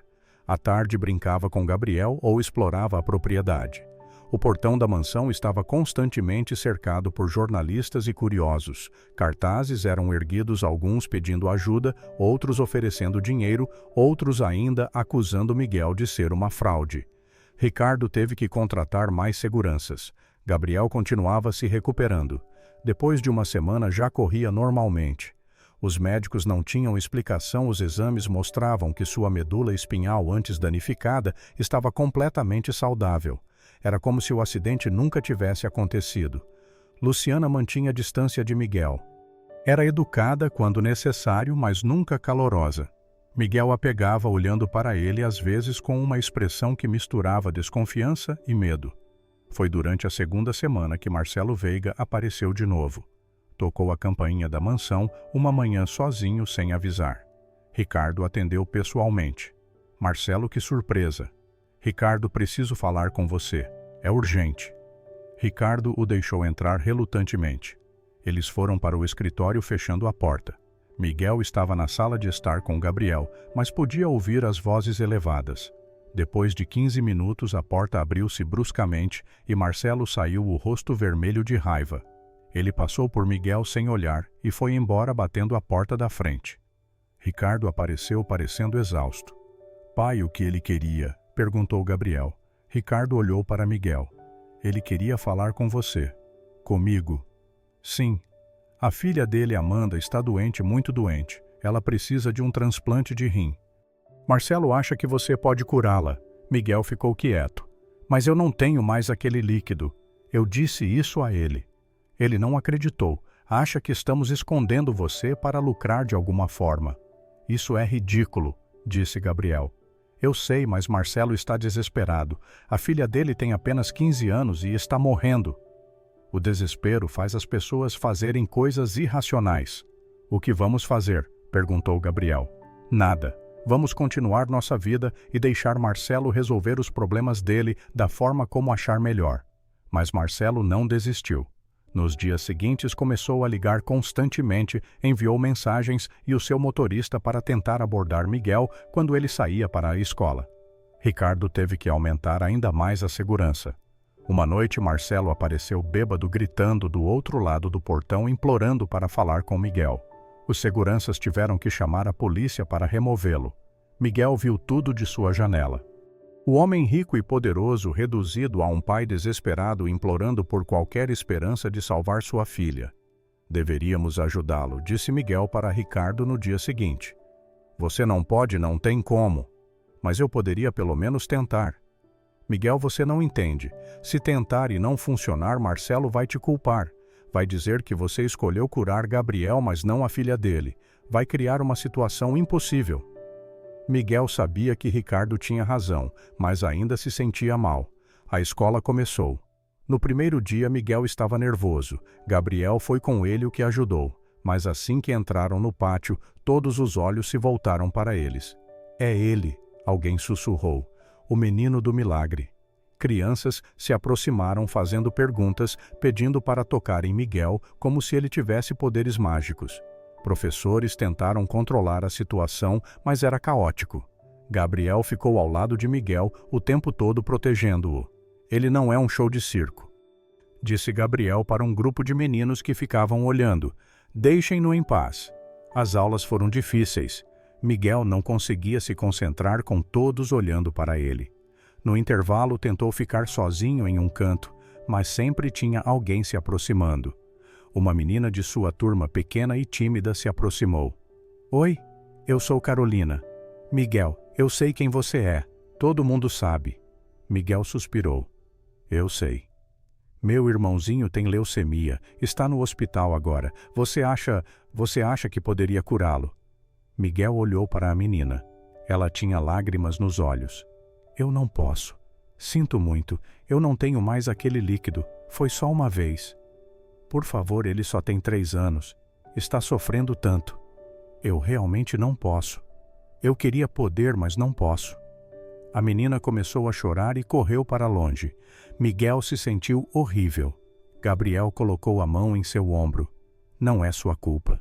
À tarde brincava com Gabriel ou explorava a propriedade. O portão da mansão estava constantemente cercado por jornalistas e curiosos. Cartazes eram erguidos, alguns pedindo ajuda, outros oferecendo dinheiro, outros ainda acusando Miguel de ser uma fraude. Ricardo teve que contratar mais seguranças. Gabriel continuava se recuperando. Depois de uma semana já corria normalmente. Os médicos não tinham explicação, os exames mostravam que sua medula espinhal, antes danificada, estava completamente saudável. Era como se o acidente nunca tivesse acontecido. Luciana mantinha a distância de Miguel. Era educada quando necessário, mas nunca calorosa. Miguel a pegava olhando para ele, às vezes com uma expressão que misturava desconfiança e medo. Foi durante a segunda semana que Marcelo Veiga apareceu de novo. Tocou a campainha da mansão uma manhã sozinho sem avisar. Ricardo atendeu pessoalmente. Marcelo, que surpresa. Ricardo, preciso falar com você. É urgente. Ricardo o deixou entrar relutantemente. Eles foram para o escritório fechando a porta. Miguel estava na sala de estar com Gabriel, mas podia ouvir as vozes elevadas. Depois de 15 minutos, a porta abriu-se bruscamente e Marcelo saiu, o rosto vermelho de raiva. Ele passou por Miguel sem olhar e foi embora batendo a porta da frente. Ricardo apareceu parecendo exausto. Pai, o que ele queria? Perguntou Gabriel. Ricardo olhou para Miguel. Ele queria falar com você. Comigo? Sim. A filha dele, Amanda, está doente, muito doente. Ela precisa de um transplante de rim. Marcelo acha que você pode curá-la. Miguel ficou quieto. Mas eu não tenho mais aquele líquido. Eu disse isso a ele. Ele não acreditou. Acha que estamos escondendo você para lucrar de alguma forma. Isso é ridículo, disse Gabriel. Eu sei, mas Marcelo está desesperado. A filha dele tem apenas 15 anos e está morrendo. O desespero faz as pessoas fazerem coisas irracionais. O que vamos fazer? Perguntou Gabriel. Nada. Vamos continuar nossa vida e deixar Marcelo resolver os problemas dele da forma como achar melhor. Mas Marcelo não desistiu. Nos dias seguintes começou a ligar constantemente, enviou mensagens e o seu motorista para tentar abordar Miguel quando ele saía para a escola. Ricardo teve que aumentar ainda mais a segurança. Uma noite Marcelo apareceu bêbado gritando do outro lado do portão implorando para falar com Miguel. Os seguranças tiveram que chamar a polícia para removê-lo. Miguel viu tudo de sua janela. O homem rico e poderoso reduzido a um pai desesperado implorando por qualquer esperança de salvar sua filha. Deveríamos ajudá-lo, disse Miguel para Ricardo no dia seguinte. Você não pode, não tem como. Mas eu poderia pelo menos tentar. Miguel, você não entende. Se tentar e não funcionar, Marcelo vai te culpar. Vai dizer que você escolheu curar Gabriel, mas não a filha dele. Vai criar uma situação impossível. Miguel sabia que Ricardo tinha razão, mas ainda se sentia mal. A escola começou. No primeiro dia, Miguel estava nervoso. Gabriel foi com ele o que ajudou. Mas assim que entraram no pátio, todos os olhos se voltaram para eles. É ele, alguém sussurrou. O menino do milagre. Crianças se aproximaram fazendo perguntas, pedindo para tocar em Miguel como se ele tivesse poderes mágicos. Professores tentaram controlar a situação, mas era caótico. Gabriel ficou ao lado de Miguel o tempo todo protegendo-o. Ele não é um show de circo, disse Gabriel para um grupo de meninos que ficavam olhando. Deixem-no em paz. As aulas foram difíceis. Miguel não conseguia se concentrar com todos olhando para ele. No intervalo tentou ficar sozinho em um canto, mas sempre tinha alguém se aproximando. Uma menina de sua turma, pequena e tímida, se aproximou. Oi, eu sou Carolina. Miguel, eu sei quem você é. Todo mundo sabe. Miguel suspirou. Eu sei. Meu irmãozinho tem leucemia. Está no hospital agora. Você acha que poderia curá-lo? Miguel olhou para a menina. Ela tinha lágrimas nos olhos. Eu não posso. Sinto muito. Eu não tenho mais aquele líquido. Foi só uma vez. Por favor, ele só tem 3 anos. Está sofrendo tanto. Eu realmente não posso. Eu queria poder, mas não posso. A menina começou a chorar e correu para longe. Miguel se sentiu horrível. Gabriel colocou a mão em seu ombro. Não é sua culpa.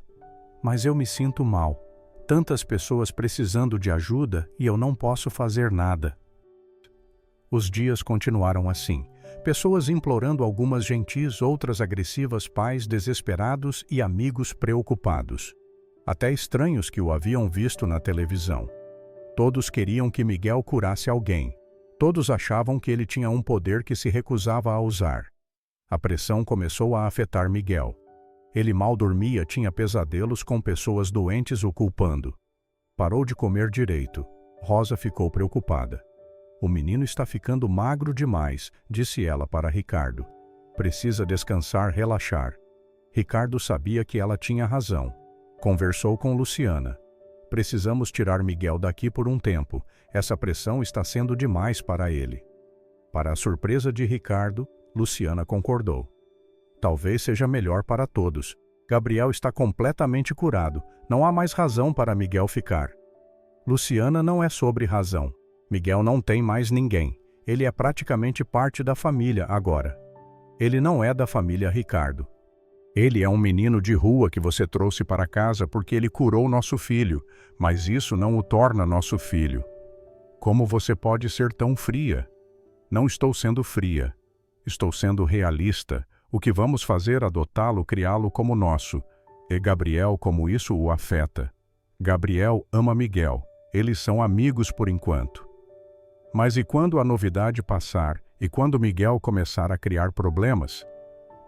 Mas eu me sinto mal. Tantas pessoas precisando de ajuda e eu não posso fazer nada. Os dias continuaram assim. Pessoas implorando, algumas gentis, outras agressivas, pais desesperados e amigos preocupados. Até estranhos que o haviam visto na televisão. Todos queriam que Miguel curasse alguém. Todos achavam que ele tinha um poder que se recusava a usar. A pressão começou a afetar Miguel. Ele mal dormia, tinha pesadelos com pessoas doentes o culpando. Parou de comer direito. Rosa ficou preocupada. O menino está ficando magro demais, disse ela para Ricardo. Precisa descansar, relaxar. Ricardo sabia que ela tinha razão. Conversou com Luciana. Precisamos tirar Miguel daqui por um tempo. Essa pressão está sendo demais para ele. Para a surpresa de Ricardo, Luciana concordou. Talvez seja melhor para todos. Gabriel está completamente curado. Não há mais razão para Miguel ficar. Luciana, não é sobre razão. Miguel não tem mais ninguém. Ele é praticamente parte da família agora. Ele não é da família Ricardo. Ele é um menino de rua que você trouxe para casa porque ele curou nosso filho, mas isso não o torna nosso filho. Como você pode ser tão fria? Não estou sendo fria. Estou sendo realista. O que vamos fazer é adotá-lo, criá-lo como nosso. E Gabriel, como isso o afeta. Gabriel ama Miguel. Eles são amigos por enquanto. Mas e quando a novidade passar? E quando Miguel começar a criar problemas?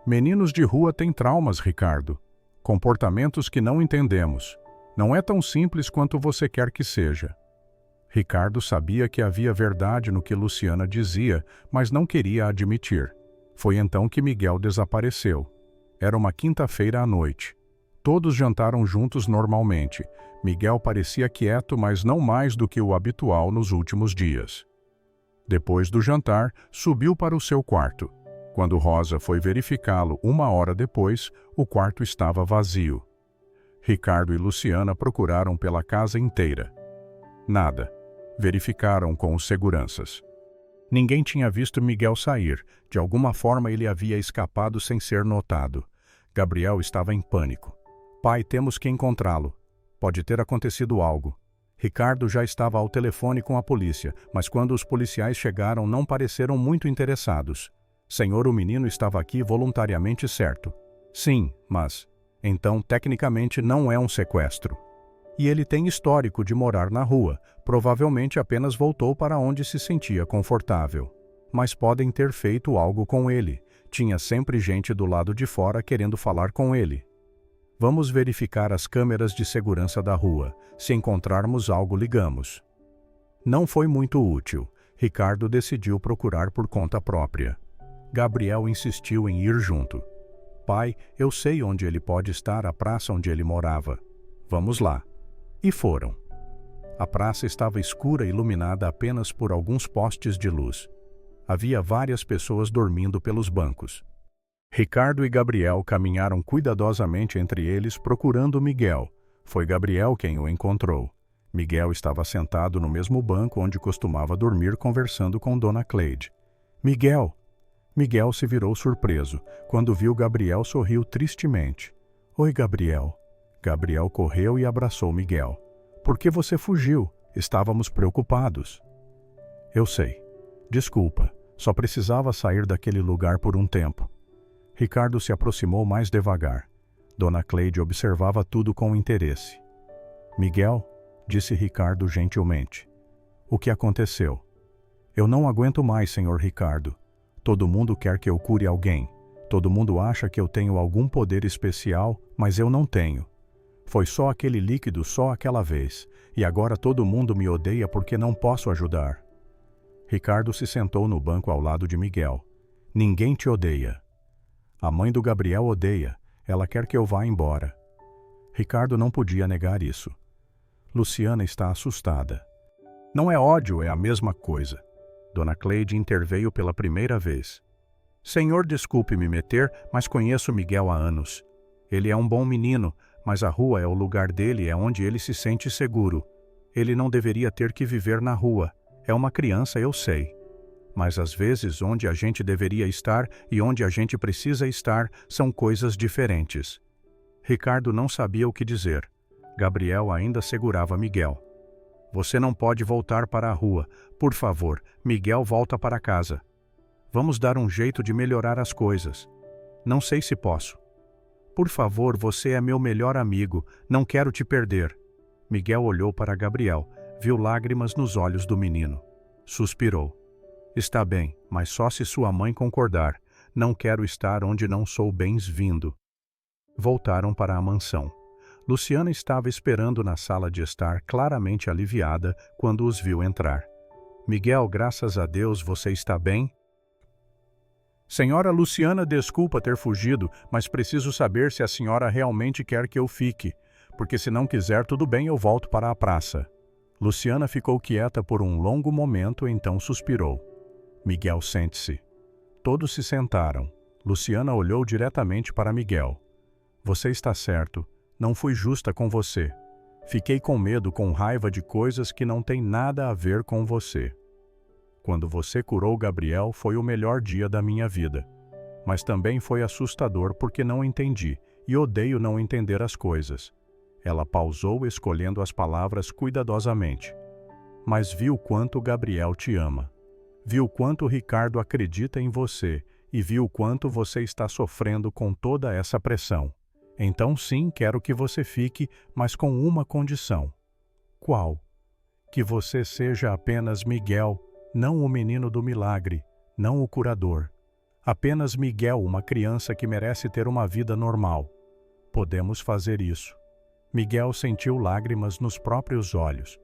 Meninos de rua têm traumas, Ricardo. Comportamentos que não entendemos. Não é tão simples quanto você quer que seja. Ricardo sabia que havia verdade no que Luciana dizia, mas não queria admitir. Foi então que Miguel desapareceu. Era uma quinta-feira à noite. Todos jantaram juntos normalmente. Miguel parecia quieto, mas não mais do que o habitual nos últimos dias. Depois do jantar, subiu para o seu quarto. Quando Rosa foi verificá-lo 1 hora depois, o quarto estava vazio. Ricardo e Luciana procuraram pela casa inteira. Nada. Verificaram com os seguranças. Ninguém tinha visto Miguel sair. De alguma forma ele havia escapado sem ser notado. Gabriel estava em pânico. Pai, temos que encontrá-lo. Pode ter acontecido algo. Ricardo já estava ao telefone com a polícia, mas quando os policiais chegaram não pareceram muito interessados. Senhor, o menino estava aqui voluntariamente, certo? Sim, mas... Então, tecnicamente, não é um sequestro. E ele tem histórico de morar na rua. Provavelmente apenas voltou para onde se sentia confortável. Mas podem ter feito algo com ele. Tinha sempre gente do lado de fora querendo falar com ele. Vamos verificar as câmeras de segurança da rua. Se encontrarmos algo, ligamos. Não foi muito útil. Ricardo decidiu procurar por conta própria. Gabriel insistiu em ir junto. Pai, eu sei onde ele pode estar, a praça onde ele morava. Vamos lá. E foram. A praça estava escura e iluminada apenas por alguns postes de luz. Havia várias pessoas dormindo pelos bancos. Ricardo e Gabriel caminharam cuidadosamente entre eles procurando Miguel. Foi Gabriel quem o encontrou. Miguel estava sentado no mesmo banco onde costumava dormir conversando com Dona Cleide. Miguel! Miguel se virou surpreso. Quando viu Gabriel, sorriu tristemente. Oi, Gabriel. Gabriel correu e abraçou Miguel. Por que você fugiu? Estávamos preocupados. Eu sei. Desculpa. Só precisava sair daquele lugar por um tempo. Ricardo se aproximou mais devagar. Dona Cleide observava tudo com interesse. Miguel, disse Ricardo gentilmente. O que aconteceu? Eu não aguento mais, senhor Ricardo. Todo mundo quer que eu cure alguém. Todo mundo acha que eu tenho algum poder especial, mas eu não tenho. Foi só aquele líquido, só aquela vez. E agora todo mundo me odeia porque não posso ajudar. Ricardo se sentou no banco ao lado de Miguel. Ninguém te odeia. A mãe do Gabriel odeia. Ela quer que eu vá embora. Ricardo não podia negar isso. Luciana está assustada. Não é ódio, é a mesma coisa. Dona Cleide interveio pela primeira vez. Senhor, desculpe me meter, mas conheço Miguel há anos. Ele é um bom menino, mas a rua é o lugar dele, é onde ele se sente seguro. Ele não deveria ter que viver na rua. É uma criança, eu sei. Mas às vezes onde a gente deveria estar e onde a gente precisa estar são coisas diferentes. Ricardo não sabia o que dizer. Gabriel ainda segurava Miguel. Você não pode voltar para a rua. Por favor, Miguel, volta para casa. Vamos dar um jeito de melhorar as coisas. Não sei se posso. Por favor, você é meu melhor amigo. Não quero te perder. Miguel olhou para Gabriel. Viu lágrimas nos olhos do menino. Suspirou. Está bem, mas só se sua mãe concordar. Não quero estar onde não sou bem-vindo. Voltaram para a mansão. Luciana estava esperando na sala de estar, claramente aliviada, quando os viu entrar. Miguel, graças a Deus, você está bem? Senhora Luciana, desculpa ter fugido, mas preciso saber se a senhora realmente quer que eu fique, porque se não quiser, tudo bem, eu volto para a praça. Luciana ficou quieta por um longo momento, então suspirou. Miguel, sente-se. Todos se sentaram. Luciana olhou diretamente para Miguel. Você está certo. Não fui justa com você. Fiquei com medo, com raiva de coisas que não têm nada a ver com você. Quando você curou Gabriel, foi o melhor dia da minha vida. Mas também foi assustador porque não entendi, e odeio não entender as coisas. Ela pausou, escolhendo as palavras cuidadosamente. Mas vi o quanto Gabriel te ama. Vi o quanto Ricardo acredita em você, e vi o quanto você está sofrendo com toda essa pressão. Então sim, quero que você fique, mas com uma condição. Qual? Que você seja apenas Miguel, não o menino do milagre, não o curador. Apenas Miguel, uma criança que merece ter uma vida normal. Podemos fazer isso. Miguel sentiu lágrimas nos próprios olhos.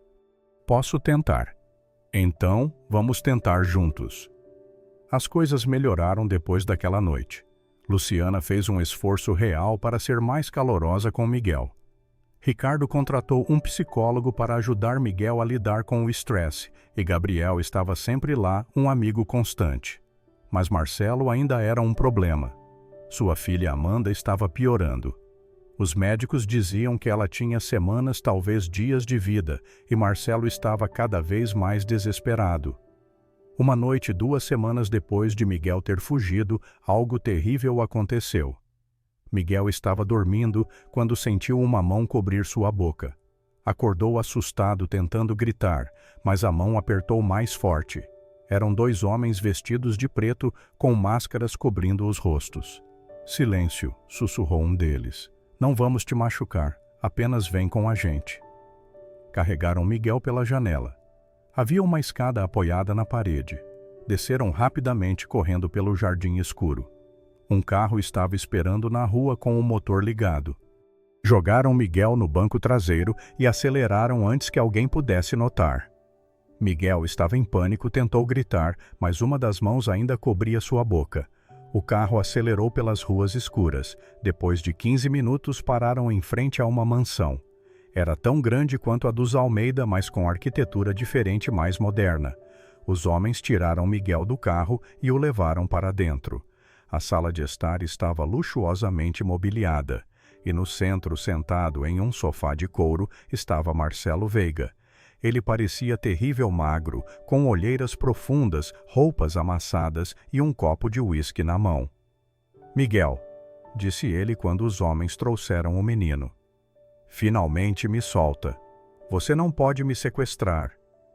Posso tentar. Então, vamos tentar juntos. As coisas melhoraram depois daquela noite. Luciana fez um esforço real para ser mais calorosa com Miguel. Ricardo contratou um psicólogo para ajudar Miguel a lidar com o estresse, e Gabriel estava sempre lá, um amigo constante. Mas Marcelo ainda era um problema. Sua filha Amanda estava piorando. Os médicos diziam que ela tinha semanas, talvez dias de vida, e Marcelo estava cada vez mais desesperado. Uma noite, 2 semanas depois de Miguel ter fugido, algo terrível aconteceu. Miguel estava dormindo quando sentiu uma mão cobrir sua boca. Acordou assustado, tentando gritar, mas a mão apertou mais forte. Eram 2 homens vestidos de preto, com máscaras cobrindo os rostos. Silêncio, sussurrou um deles. Não vamos te machucar, apenas vem com a gente. Carregaram Miguel pela janela. Havia uma escada apoiada na parede. Desceram rapidamente correndo pelo jardim escuro. Um carro estava esperando na rua com o motor ligado. Jogaram Miguel no banco traseiro e aceleraram antes que alguém pudesse notar. Miguel estava em pânico, tentou gritar, mas uma das mãos ainda cobria sua boca. O carro acelerou pelas ruas escuras. Depois de 15 minutos, pararam em frente a uma mansão. Era tão grande quanto a dos Almeida, mas com arquitetura diferente e mais moderna. Os homens tiraram Miguel do carro e o levaram para dentro. A sala de estar estava luxuosamente mobiliada, e no centro, sentado em um sofá de couro, estava Marcelo Veiga. Ele parecia terrível magro, com olheiras profundas, roupas amassadas e um copo de uísque na mão. Miguel, disse ele quando os homens trouxeram o menino. Finalmente me solta. Você não pode me sequestrar.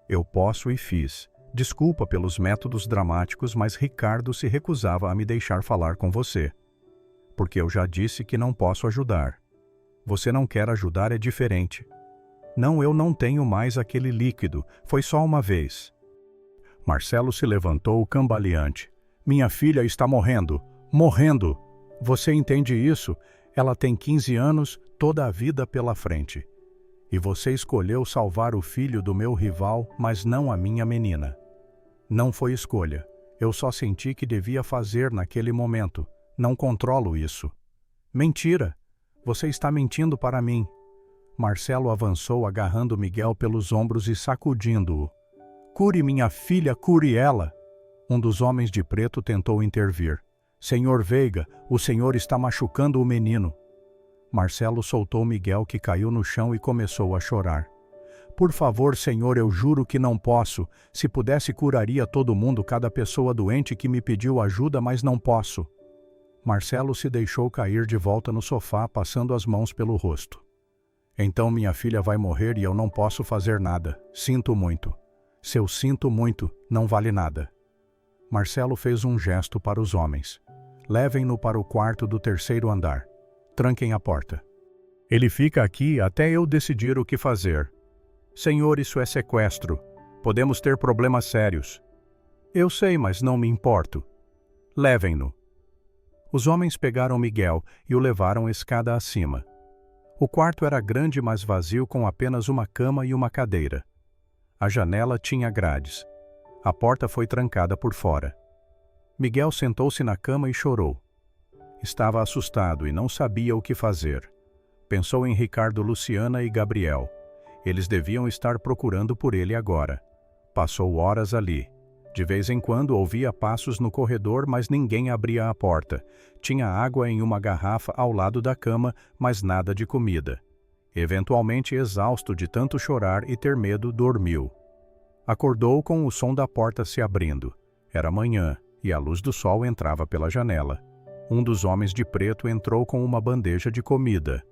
Eu posso e fiz. Desculpa pelos métodos dramáticos, mas Ricardo se recusava a me deixar falar com você. Porque eu já disse que não posso ajudar. Você não quer ajudar é diferente. Não, eu não tenho mais aquele líquido. Foi só uma vez. Marcelo se levantou cambaleante. Minha filha está morrendo. Morrendo. Você entende isso? Ela tem 15 anos, toda a vida pela frente. E você escolheu salvar o filho do meu rival, mas não a minha menina. Não foi escolha. Eu só senti que devia fazer naquele momento. Não controlo isso. Mentira! Você está mentindo para mim. Marcelo avançou, agarrando Miguel pelos ombros e sacudindo-o. Cure minha filha, cure ela! Um dos homens de preto tentou intervir. Senhor Veiga, o senhor está machucando o menino. Marcelo soltou Miguel, que caiu no chão e começou a chorar. Por favor, senhor, eu juro que não posso. Se pudesse, curaria todo mundo, cada pessoa doente que me pediu ajuda, mas não posso. Marcelo se deixou cair de volta no sofá, passando as mãos pelo rosto. Então minha filha vai morrer e eu não posso fazer nada. Sinto muito. Se eu sinto muito, não vale nada. Marcelo fez um gesto para os homens. Levem-no para o quarto do 3º andar. Tranquem a porta. Ele fica aqui até eu decidir o que fazer. Senhor, isso é sequestro. Podemos ter problemas sérios. Eu sei, mas não me importo. Levem-no. Os homens pegaram Miguel e o levaram escada acima. O quarto era grande, mas vazio, com apenas uma cama e uma cadeira. A janela tinha grades. A porta foi trancada por fora. Miguel sentou-se na cama e chorou. Estava assustado e não sabia o que fazer. Pensou em Ricardo, Luciana e Gabriel. Eles deviam estar procurando por ele agora. Passou horas ali. De vez em quando ouvia passos no corredor, mas ninguém abria a porta. Tinha água em uma garrafa ao lado da cama, mas nada de comida. Eventualmente, exausto de tanto chorar e ter medo, dormiu. Acordou com o som da porta se abrindo. Era manhã, e a luz do sol entrava pela janela. Um dos homens de preto entrou com uma bandeja de comida.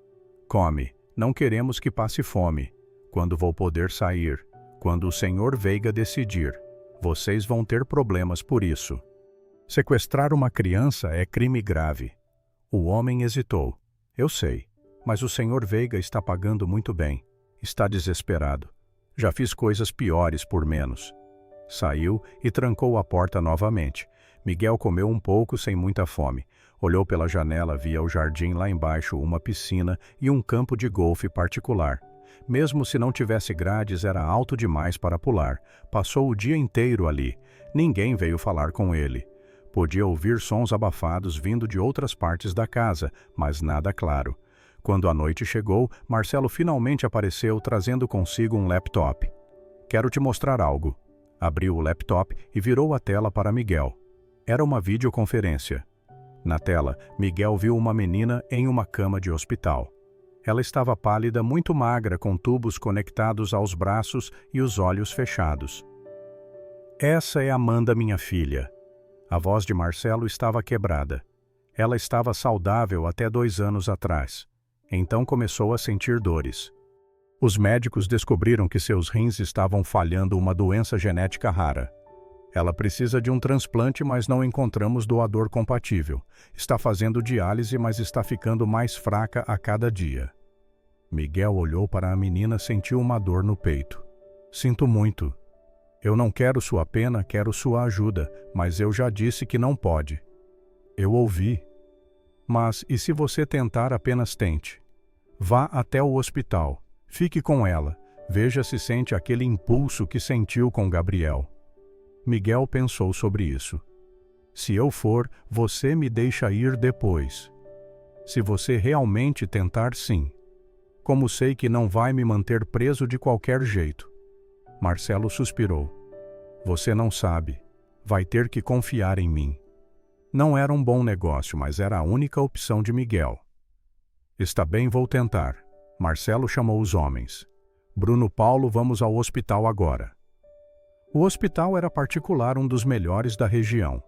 Come, não queremos que passe fome. Quando vou poder sair? Quando o Sr. Veiga decidir. Vocês vão ter problemas por isso. Sequestrar uma criança é crime grave. O homem hesitou. Eu sei, mas o Sr. Veiga está pagando muito bem. Está desesperado. Já fiz coisas piores por menos. Saiu e trancou a porta novamente. Miguel comeu um pouco sem muita fome. Olhou pela janela, via o jardim lá embaixo, uma piscina e um campo de golfe particular. Mesmo se não tivesse grades, era alto demais para pular. Passou o dia inteiro ali. Ninguém veio falar com ele. Podia ouvir sons abafados vindo de outras partes da casa, mas nada claro. Quando a noite chegou, Marcelo finalmente apareceu trazendo consigo um laptop. Quero te mostrar algo. Abriu o laptop e virou a tela para Miguel. Era uma videoconferência. Na tela, Miguel viu uma menina em uma cama de hospital. Ela estava pálida, muito magra, com tubos conectados aos braços e os olhos fechados. Essa é Amanda, minha filha. A voz de Marcelo estava quebrada. Ela estava saudável até 2 anos atrás. Então começou a sentir dores. Os médicos descobriram que seus rins estavam falhando, uma doença genética rara. Ela precisa de um transplante, mas não encontramos doador compatível. Está fazendo diálise, mas está ficando mais fraca a cada dia. Miguel olhou para a menina, sentiu uma dor no peito. Sinto muito. Eu não quero sua pena, quero sua ajuda, mas eu já disse que não pode. Eu ouvi. Mas e se você tentar, apenas tente. Vá até o hospital. Fique com ela. Veja se sente aquele impulso que sentiu com Gabriel. Miguel pensou sobre isso. Se eu for, você me deixa ir depois. Se você realmente tentar, sim. Como sei que não vai me manter preso de qualquer jeito. Marcelo suspirou. Você não sabe. Vai ter que confiar em mim. Não era um bom negócio, mas era a única opção de Miguel. Está bem, vou tentar. Marcelo chamou os homens. Bruno, Paulo, vamos ao hospital agora. O hospital era particular, um dos melhores da região.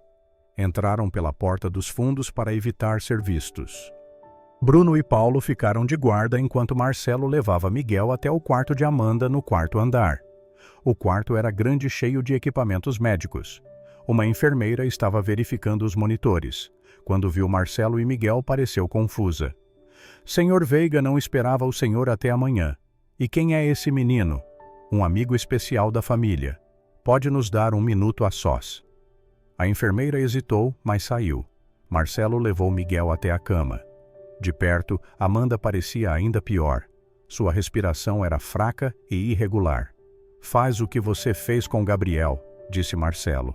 Entraram pela porta dos fundos para evitar ser vistos. Bruno e Paulo ficaram de guarda enquanto Marcelo levava Miguel até o quarto de Amanda no 4º andar. O quarto era grande e cheio de equipamentos médicos. Uma enfermeira estava verificando os monitores. Quando viu Marcelo e Miguel, pareceu confusa. Senhor Veiga não esperava o senhor até amanhã. E quem é esse menino? Um amigo especial da família. Pode nos dar 1 minuto a sós. A enfermeira hesitou, mas saiu. Marcelo levou Miguel até a cama. De perto, Amanda parecia ainda pior. Sua respiração era fraca e irregular. Faz o que você fez com Gabriel, disse Marcelo.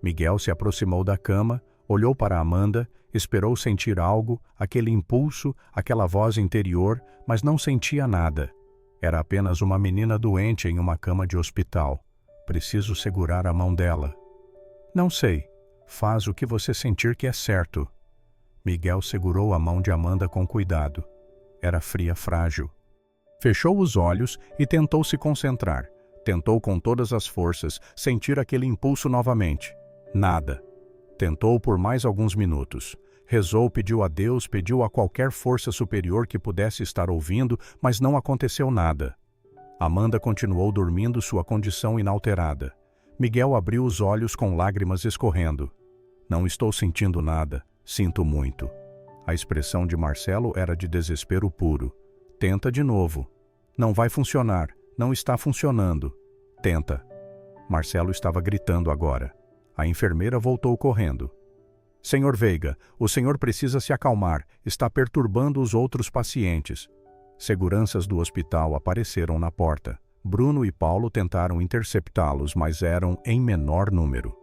Miguel se aproximou da cama, olhou para Amanda, esperou sentir algo, aquele impulso, aquela voz interior, mas não sentia nada. Era apenas uma menina doente em uma cama de hospital. Preciso segurar a mão dela. Não sei. Faz o que você sentir que é certo. Miguel segurou a mão de Amanda com cuidado. Era fria, frágil. Fechou os olhos e tentou se concentrar. Tentou com todas as forças sentir aquele impulso novamente. Nada. Tentou por mais alguns minutos. Rezou, pediu a Deus, pediu a qualquer força superior que pudesse estar ouvindo, mas não aconteceu nada. Amanda continuou dormindo, sua condição inalterada. Miguel abriu os olhos com lágrimas escorrendo. Não estou sentindo nada. Sinto muito. A expressão de Marcelo era de desespero puro. Tenta de novo. Não vai funcionar. Não está funcionando. Tenta. Marcelo estava gritando agora. A enfermeira voltou correndo. Senhor Veiga, o senhor precisa se acalmar. Está perturbando os outros pacientes. Seguranças do hospital apareceram na porta. Bruno e Paulo tentaram interceptá-los, mas eram em menor número.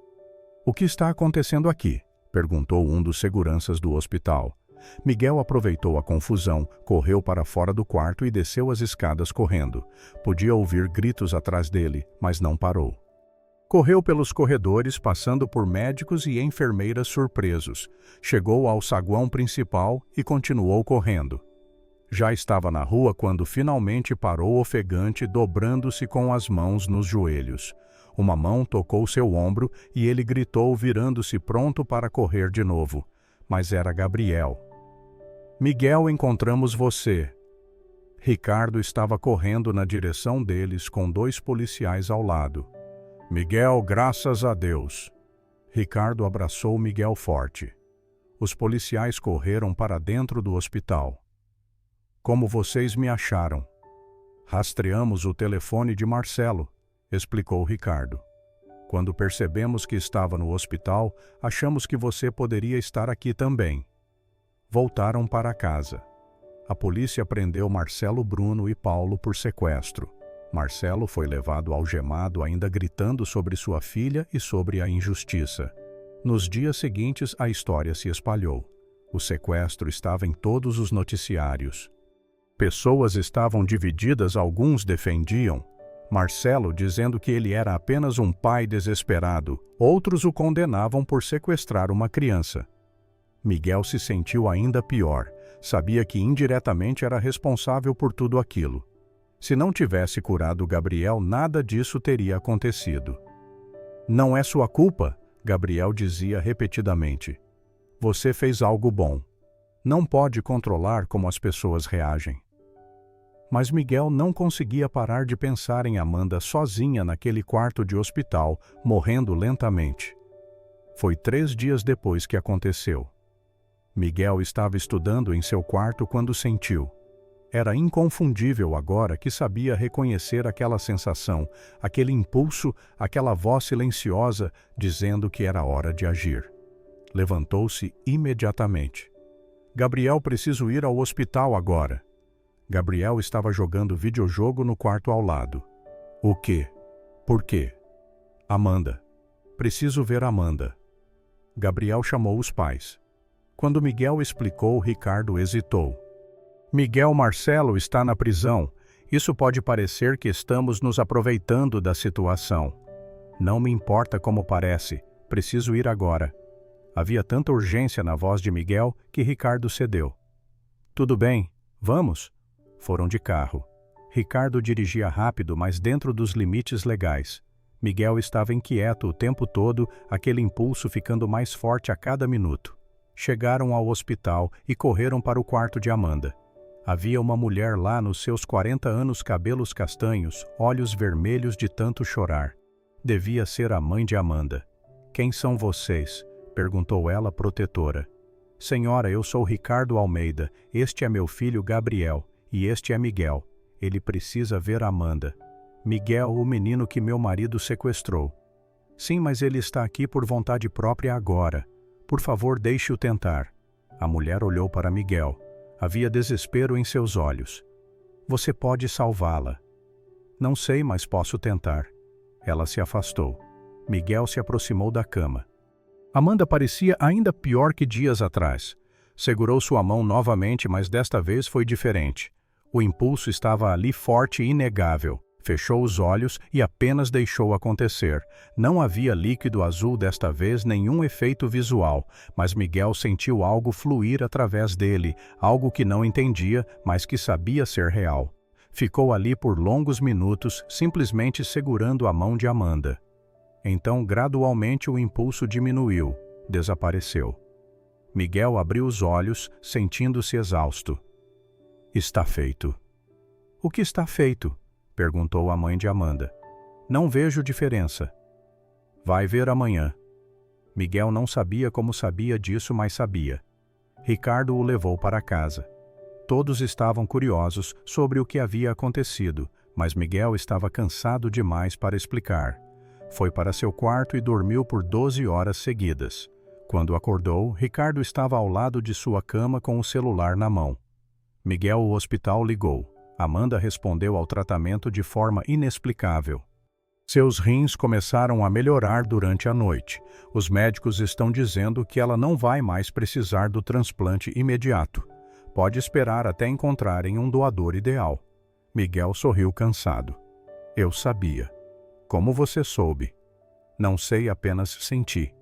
O que está acontecendo aqui? Perguntou um dos seguranças do hospital. Miguel aproveitou a confusão, correu para fora do quarto e desceu as escadas correndo. Podia ouvir gritos atrás dele, mas não parou. Correu pelos corredores, passando por médicos e enfermeiras surpresos. Chegou ao saguão principal e continuou correndo. Já estava na rua quando finalmente parou ofegante, dobrando-se com as mãos nos joelhos. Uma mão tocou seu ombro e ele gritou, virando-se pronto para correr de novo. Mas era Gabriel. Miguel, encontramos você. Ricardo estava correndo na direção deles com 2 policiais ao lado. Miguel, graças a Deus. Ricardo abraçou Miguel forte. Os policiais correram para dentro do hospital. Como vocês me acharam? Rastreamos o telefone de Marcelo, explicou Ricardo. Quando percebemos que estava no hospital, achamos que você poderia estar aqui também. Voltaram para casa. A polícia prendeu Marcelo, Bruno e Paulo por sequestro. Marcelo foi levado algemado, ainda gritando sobre sua filha e sobre a injustiça. Nos dias seguintes, a história se espalhou. O sequestro estava em todos os noticiários. Pessoas estavam divididas, alguns defendiam Marcelo, dizendo que ele era apenas um pai desesperado, outros o condenavam por sequestrar uma criança. Miguel se sentiu ainda pior, sabia que indiretamente era responsável por tudo aquilo. Se não tivesse curado Gabriel, nada disso teria acontecido. Não é sua culpa, Gabriel dizia repetidamente. Você fez algo bom. Não pode controlar como as pessoas reagem. Mas Miguel não conseguia parar de pensar em Amanda sozinha naquele quarto de hospital, morrendo lentamente. Foi 3 dias depois que aconteceu. Miguel estava estudando em seu quarto quando sentiu. Era inconfundível agora que sabia reconhecer aquela sensação, aquele impulso, aquela voz silenciosa dizendo que era hora de agir. Levantou-se imediatamente. Gabriel, preciso ir ao hospital agora. Gabriel estava jogando videojogo no quarto ao lado. O quê? Por quê? Amanda. Preciso ver Amanda. Gabriel chamou os pais. Quando Miguel explicou, Ricardo hesitou. Miguel, Marcelo está na prisão. Isso pode parecer que estamos nos aproveitando da situação. Não me importa como parece. Preciso ir agora. Havia tanta urgência na voz de Miguel que Ricardo cedeu. Tudo bem, vamos? Foram de carro. Ricardo dirigia rápido, mas dentro dos limites legais. Miguel estava inquieto o tempo todo, aquele impulso ficando mais forte a cada minuto. Chegaram ao hospital e correram para o quarto de Amanda. Havia uma mulher lá nos seus 40 anos, cabelos castanhos, olhos vermelhos de tanto chorar. Devia ser a mãe de Amanda. Quem são vocês? Perguntou ela, protetora. Senhora, eu sou Ricardo Almeida, este é meu filho Gabriel, e este é Miguel. Ele precisa ver Amanda. Miguel, o menino que meu marido sequestrou. Sim, mas ele está aqui por vontade própria agora. Por favor, deixe-o tentar. A mulher olhou para Miguel. Havia desespero em seus olhos. Você pode salvá-la. Não sei, mas posso tentar. Ela se afastou. Miguel se aproximou da cama. Amanda parecia ainda pior que dias atrás. Segurou sua mão novamente, mas desta vez foi diferente. O impulso estava ali forte e inegável. Fechou os olhos e apenas deixou acontecer. Não havia líquido azul desta vez, nenhum efeito visual, mas Miguel sentiu algo fluir através dele, algo que não entendia, mas que sabia ser real. Ficou ali por longos minutos, simplesmente segurando a mão de Amanda. Então, gradualmente, o impulso diminuiu, desapareceu. Miguel abriu os olhos, sentindo-se exausto. Está feito. O que está feito? Perguntou a mãe de Amanda. Não vejo diferença. Vai ver amanhã. Miguel não sabia como sabia disso, mas sabia. Ricardo o levou para casa. Todos estavam curiosos sobre o que havia acontecido, mas Miguel estava cansado demais para explicar. Foi para seu quarto e dormiu por 12 horas seguidas. Quando acordou, Ricardo estava ao lado de sua cama com o celular na mão. Miguel, o hospital, ligou. Amanda respondeu ao tratamento de forma inexplicável. Seus rins começaram a melhorar durante a noite. Os médicos estão dizendo que ela não vai mais precisar do transplante imediato. Pode esperar até encontrarem um doador ideal. Miguel sorriu cansado. Eu sabia. Como você soube? Não sei, apenas senti.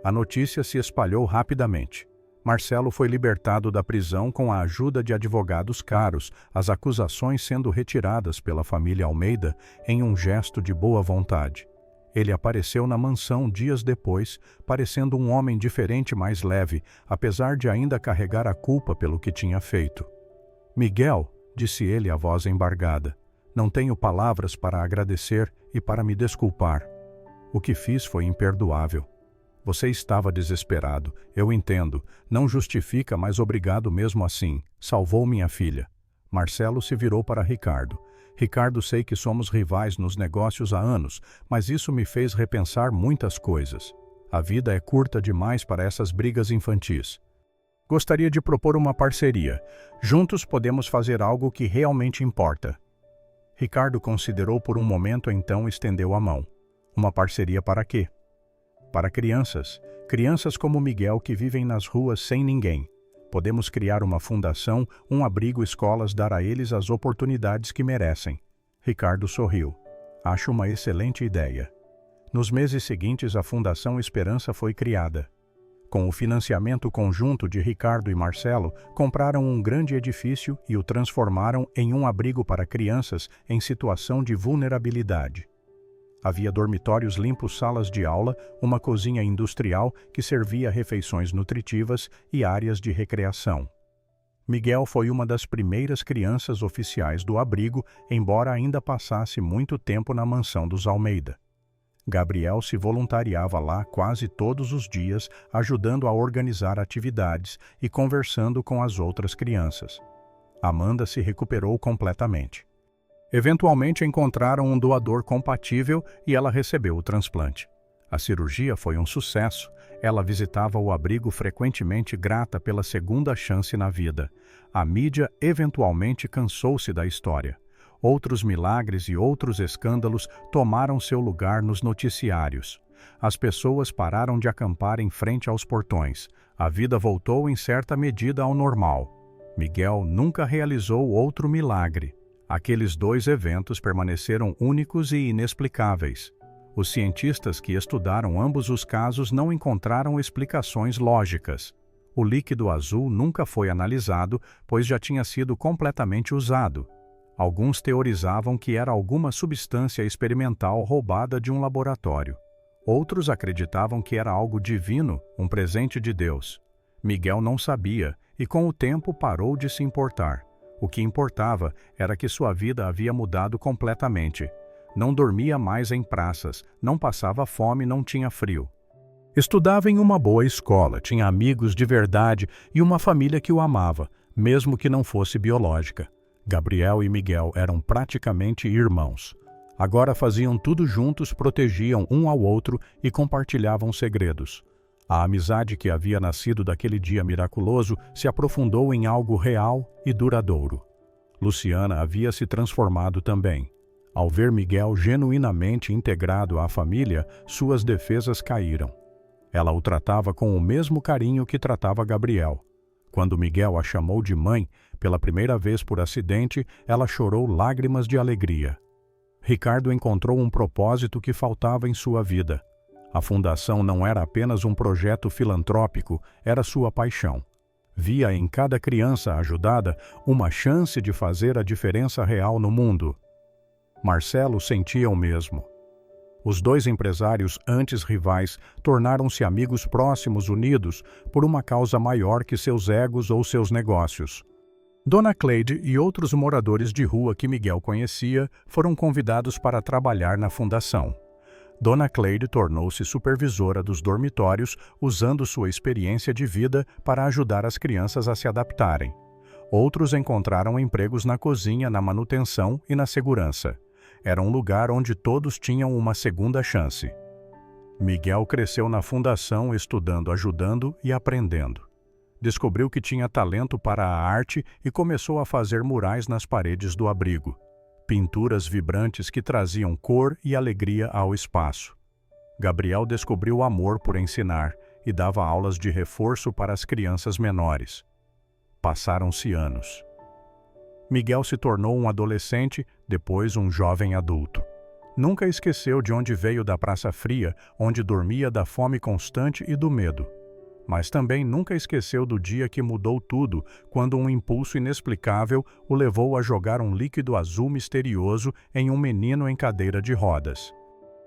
A notícia se espalhou rapidamente. Marcelo foi libertado da prisão com a ajuda de advogados caros, as acusações sendo retiradas pela família Almeida em um gesto de boa vontade. Ele apareceu na mansão dias depois, parecendo um homem diferente e mais leve, apesar de ainda carregar a culpa pelo que tinha feito. Miguel, disse ele, a voz embargada, não tenho palavras para agradecer e para me desculpar. O que fiz foi imperdoável. Você estava desesperado, eu entendo. Não justifica, mas obrigado mesmo assim. Salvou minha filha. Marcelo se virou para Ricardo. Ricardo, sei que somos rivais nos negócios há anos, mas isso me fez repensar muitas coisas. A vida é curta demais para essas brigas infantis. Gostaria de propor uma parceria. Juntos podemos fazer algo que realmente importa. Ricardo considerou por um momento, então estendeu a mão. Uma parceria para quê? Para crianças. Crianças como Miguel que vivem nas ruas sem ninguém. Podemos criar uma fundação, um abrigo, escolas, dar a eles as oportunidades que merecem. Ricardo sorriu. Acho uma excelente ideia. Nos meses seguintes, a Fundação Esperança foi criada. Com o financiamento conjunto de Ricardo e Marcelo, compraram um grande edifício e o transformaram em um abrigo para crianças em situação de vulnerabilidade. Havia dormitórios limpos, salas de aula, uma cozinha industrial que servia refeições nutritivas e áreas de recreação. Miguel foi uma das primeiras crianças oficiais do abrigo, embora ainda passasse muito tempo na mansão dos Almeida. Gabriel se voluntariava lá quase todos os dias, ajudando a organizar atividades e conversando com as outras crianças. Amanda se recuperou completamente. Eventualmente encontraram um doador compatível e ela recebeu o transplante. A cirurgia foi um sucesso. Ela visitava o abrigo frequentemente, grata pela segunda chance na vida. A mídia eventualmente cansou-se da história. Outros milagres e outros escândalos tomaram seu lugar nos noticiários. As pessoas pararam de acampar em frente aos portões. A vida voltou em certa medida ao normal. Miguel nunca realizou outro milagre. Aqueles 2 eventos permaneceram únicos e inexplicáveis. Os cientistas que estudaram ambos os casos não encontraram explicações lógicas. O líquido azul nunca foi analisado, pois já tinha sido completamente usado. Alguns teorizavam que era alguma substância experimental roubada de um laboratório. Outros acreditavam que era algo divino, um presente de Deus. Miguel não sabia e com o tempo parou de se importar. O que importava era que sua vida havia mudado completamente. Não dormia mais em praças, não passava fome, não tinha frio. Estudava em uma boa escola, tinha amigos de verdade e uma família que o amava, mesmo que não fosse biológica. Gabriel e Miguel eram praticamente irmãos. Agora faziam tudo juntos, protegiam um ao outro e compartilhavam segredos. A amizade que havia nascido daquele dia miraculoso se aprofundou em algo real e duradouro. Luciana havia se transformado também. Ao ver Miguel genuinamente integrado à família, suas defesas caíram. Ela o tratava com o mesmo carinho que tratava Gabriel. Quando Miguel a chamou de mãe, pela primeira vez por acidente, ela chorou lágrimas de alegria. Ricardo encontrou um propósito que faltava em sua vida. A fundação não era apenas um projeto filantrópico, era sua paixão. Via em cada criança ajudada uma chance de fazer a diferença real no mundo. Marcelo sentia o mesmo. Os 2 empresários, antes rivais, tornaram-se amigos próximos, unidos por uma causa maior que seus egos ou seus negócios. Dona Cleide e outros moradores de rua que Miguel conhecia foram convidados para trabalhar na fundação. Dona Cleide tornou-se supervisora dos dormitórios, usando sua experiência de vida para ajudar as crianças a se adaptarem. Outros encontraram empregos na cozinha, na manutenção e na segurança. Era um lugar onde todos tinham uma segunda chance. Miguel cresceu na fundação, estudando, ajudando e aprendendo. Descobriu que tinha talento para a arte e começou a fazer murais nas paredes do abrigo. Pinturas vibrantes que traziam cor e alegria ao espaço. Gabriel descobriu o amor por ensinar e dava aulas de reforço para as crianças menores. Passaram-se anos. Miguel se tornou um adolescente, depois um jovem adulto. Nunca esqueceu de onde veio da Praça Fria, onde dormia da fome constante e do medo. Mas também nunca esqueceu do dia que mudou tudo, quando um impulso inexplicável o levou a jogar um líquido azul misterioso em um menino em cadeira de rodas.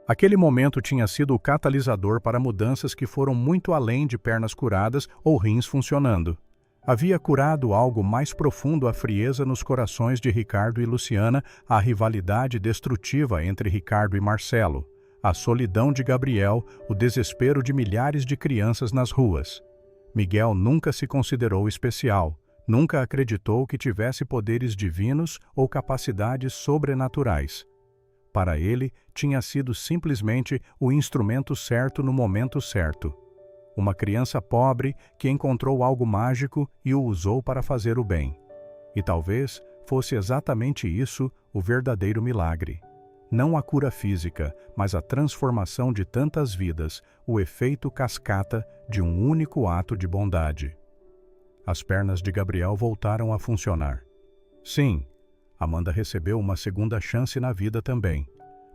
Aquele momento tinha sido o catalisador para mudanças que foram muito além de pernas curadas ou rins funcionando. Havia curado algo mais profundo, a frieza nos corações de Ricardo e Luciana, a rivalidade destrutiva entre Ricardo e Marcelo, a solidão de Gabriel, o desespero de milhares de crianças nas ruas. Miguel nunca se considerou especial, nunca acreditou que tivesse poderes divinos ou capacidades sobrenaturais. Para ele, tinha sido simplesmente o instrumento certo no momento certo. Uma criança pobre que encontrou algo mágico e o usou para fazer o bem. E talvez fosse exatamente isso o verdadeiro milagre. Não a cura física, mas a transformação de tantas vidas, o efeito cascata de um único ato de bondade. As pernas de Gabriel voltaram a funcionar. Sim, Amanda recebeu uma segunda chance na vida também.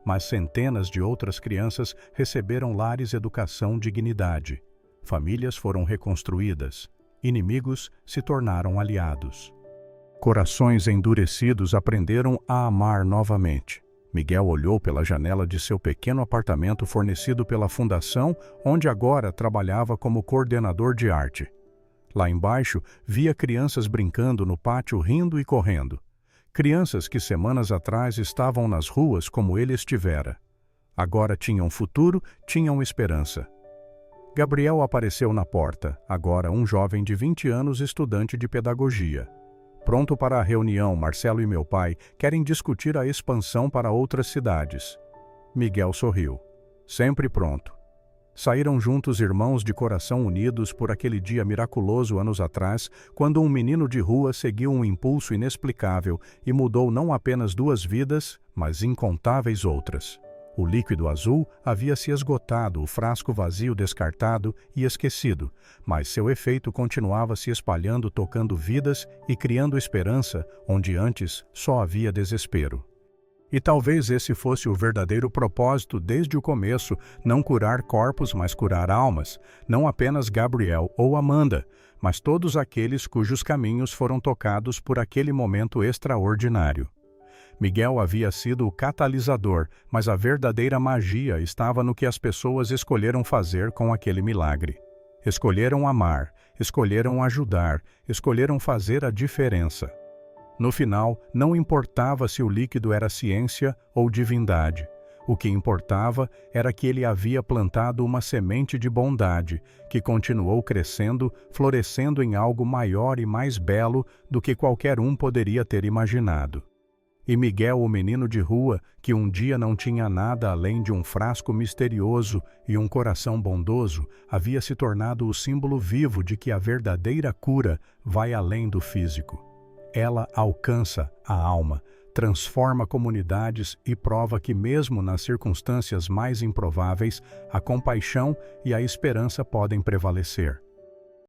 Mas centenas de outras crianças receberam lares, educação, dignidade. Famílias foram reconstruídas. Inimigos se tornaram aliados. Corações endurecidos aprenderam a amar novamente. Miguel olhou pela janela de seu pequeno apartamento fornecido pela fundação, onde agora trabalhava como coordenador de arte. Lá embaixo, via crianças brincando no pátio, rindo e correndo. Crianças que semanas atrás estavam nas ruas como ele estivera. Agora tinham futuro, tinham esperança. Gabriel apareceu na porta, agora um jovem de 20 anos, estudante de pedagogia. Pronto para a reunião, Marcelo e meu pai querem discutir a expansão para outras cidades. Miguel sorriu. Sempre pronto. Saíram juntos, irmãos de coração, unidos por aquele dia miraculoso anos atrás, quando um menino de rua seguiu um impulso inexplicável e mudou não apenas 2 vidas, mas incontáveis outras. O líquido azul havia se esgotado, o frasco vazio descartado e esquecido, mas seu efeito continuava se espalhando, tocando vidas e criando esperança onde antes só havia desespero. E talvez esse fosse o verdadeiro propósito desde o começo, não curar corpos, mas curar almas, não apenas Gabriel ou Amanda, mas todos aqueles cujos caminhos foram tocados por aquele momento extraordinário. Miguel havia sido o catalisador, mas a verdadeira magia estava no que as pessoas escolheram fazer com aquele milagre. Escolheram amar, escolheram ajudar, escolheram fazer a diferença. No final, não importava se o líquido era ciência ou divindade. O que importava era que ele havia plantado uma semente de bondade, que continuou crescendo, florescendo em algo maior e mais belo do que qualquer um poderia ter imaginado. E Miguel, o menino de rua, que um dia não tinha nada além de um frasco misterioso e um coração bondoso, havia se tornado o símbolo vivo de que a verdadeira cura vai além do físico. Ela alcança a alma, transforma comunidades e prova que mesmo nas circunstâncias mais improváveis, a compaixão e a esperança podem prevalecer.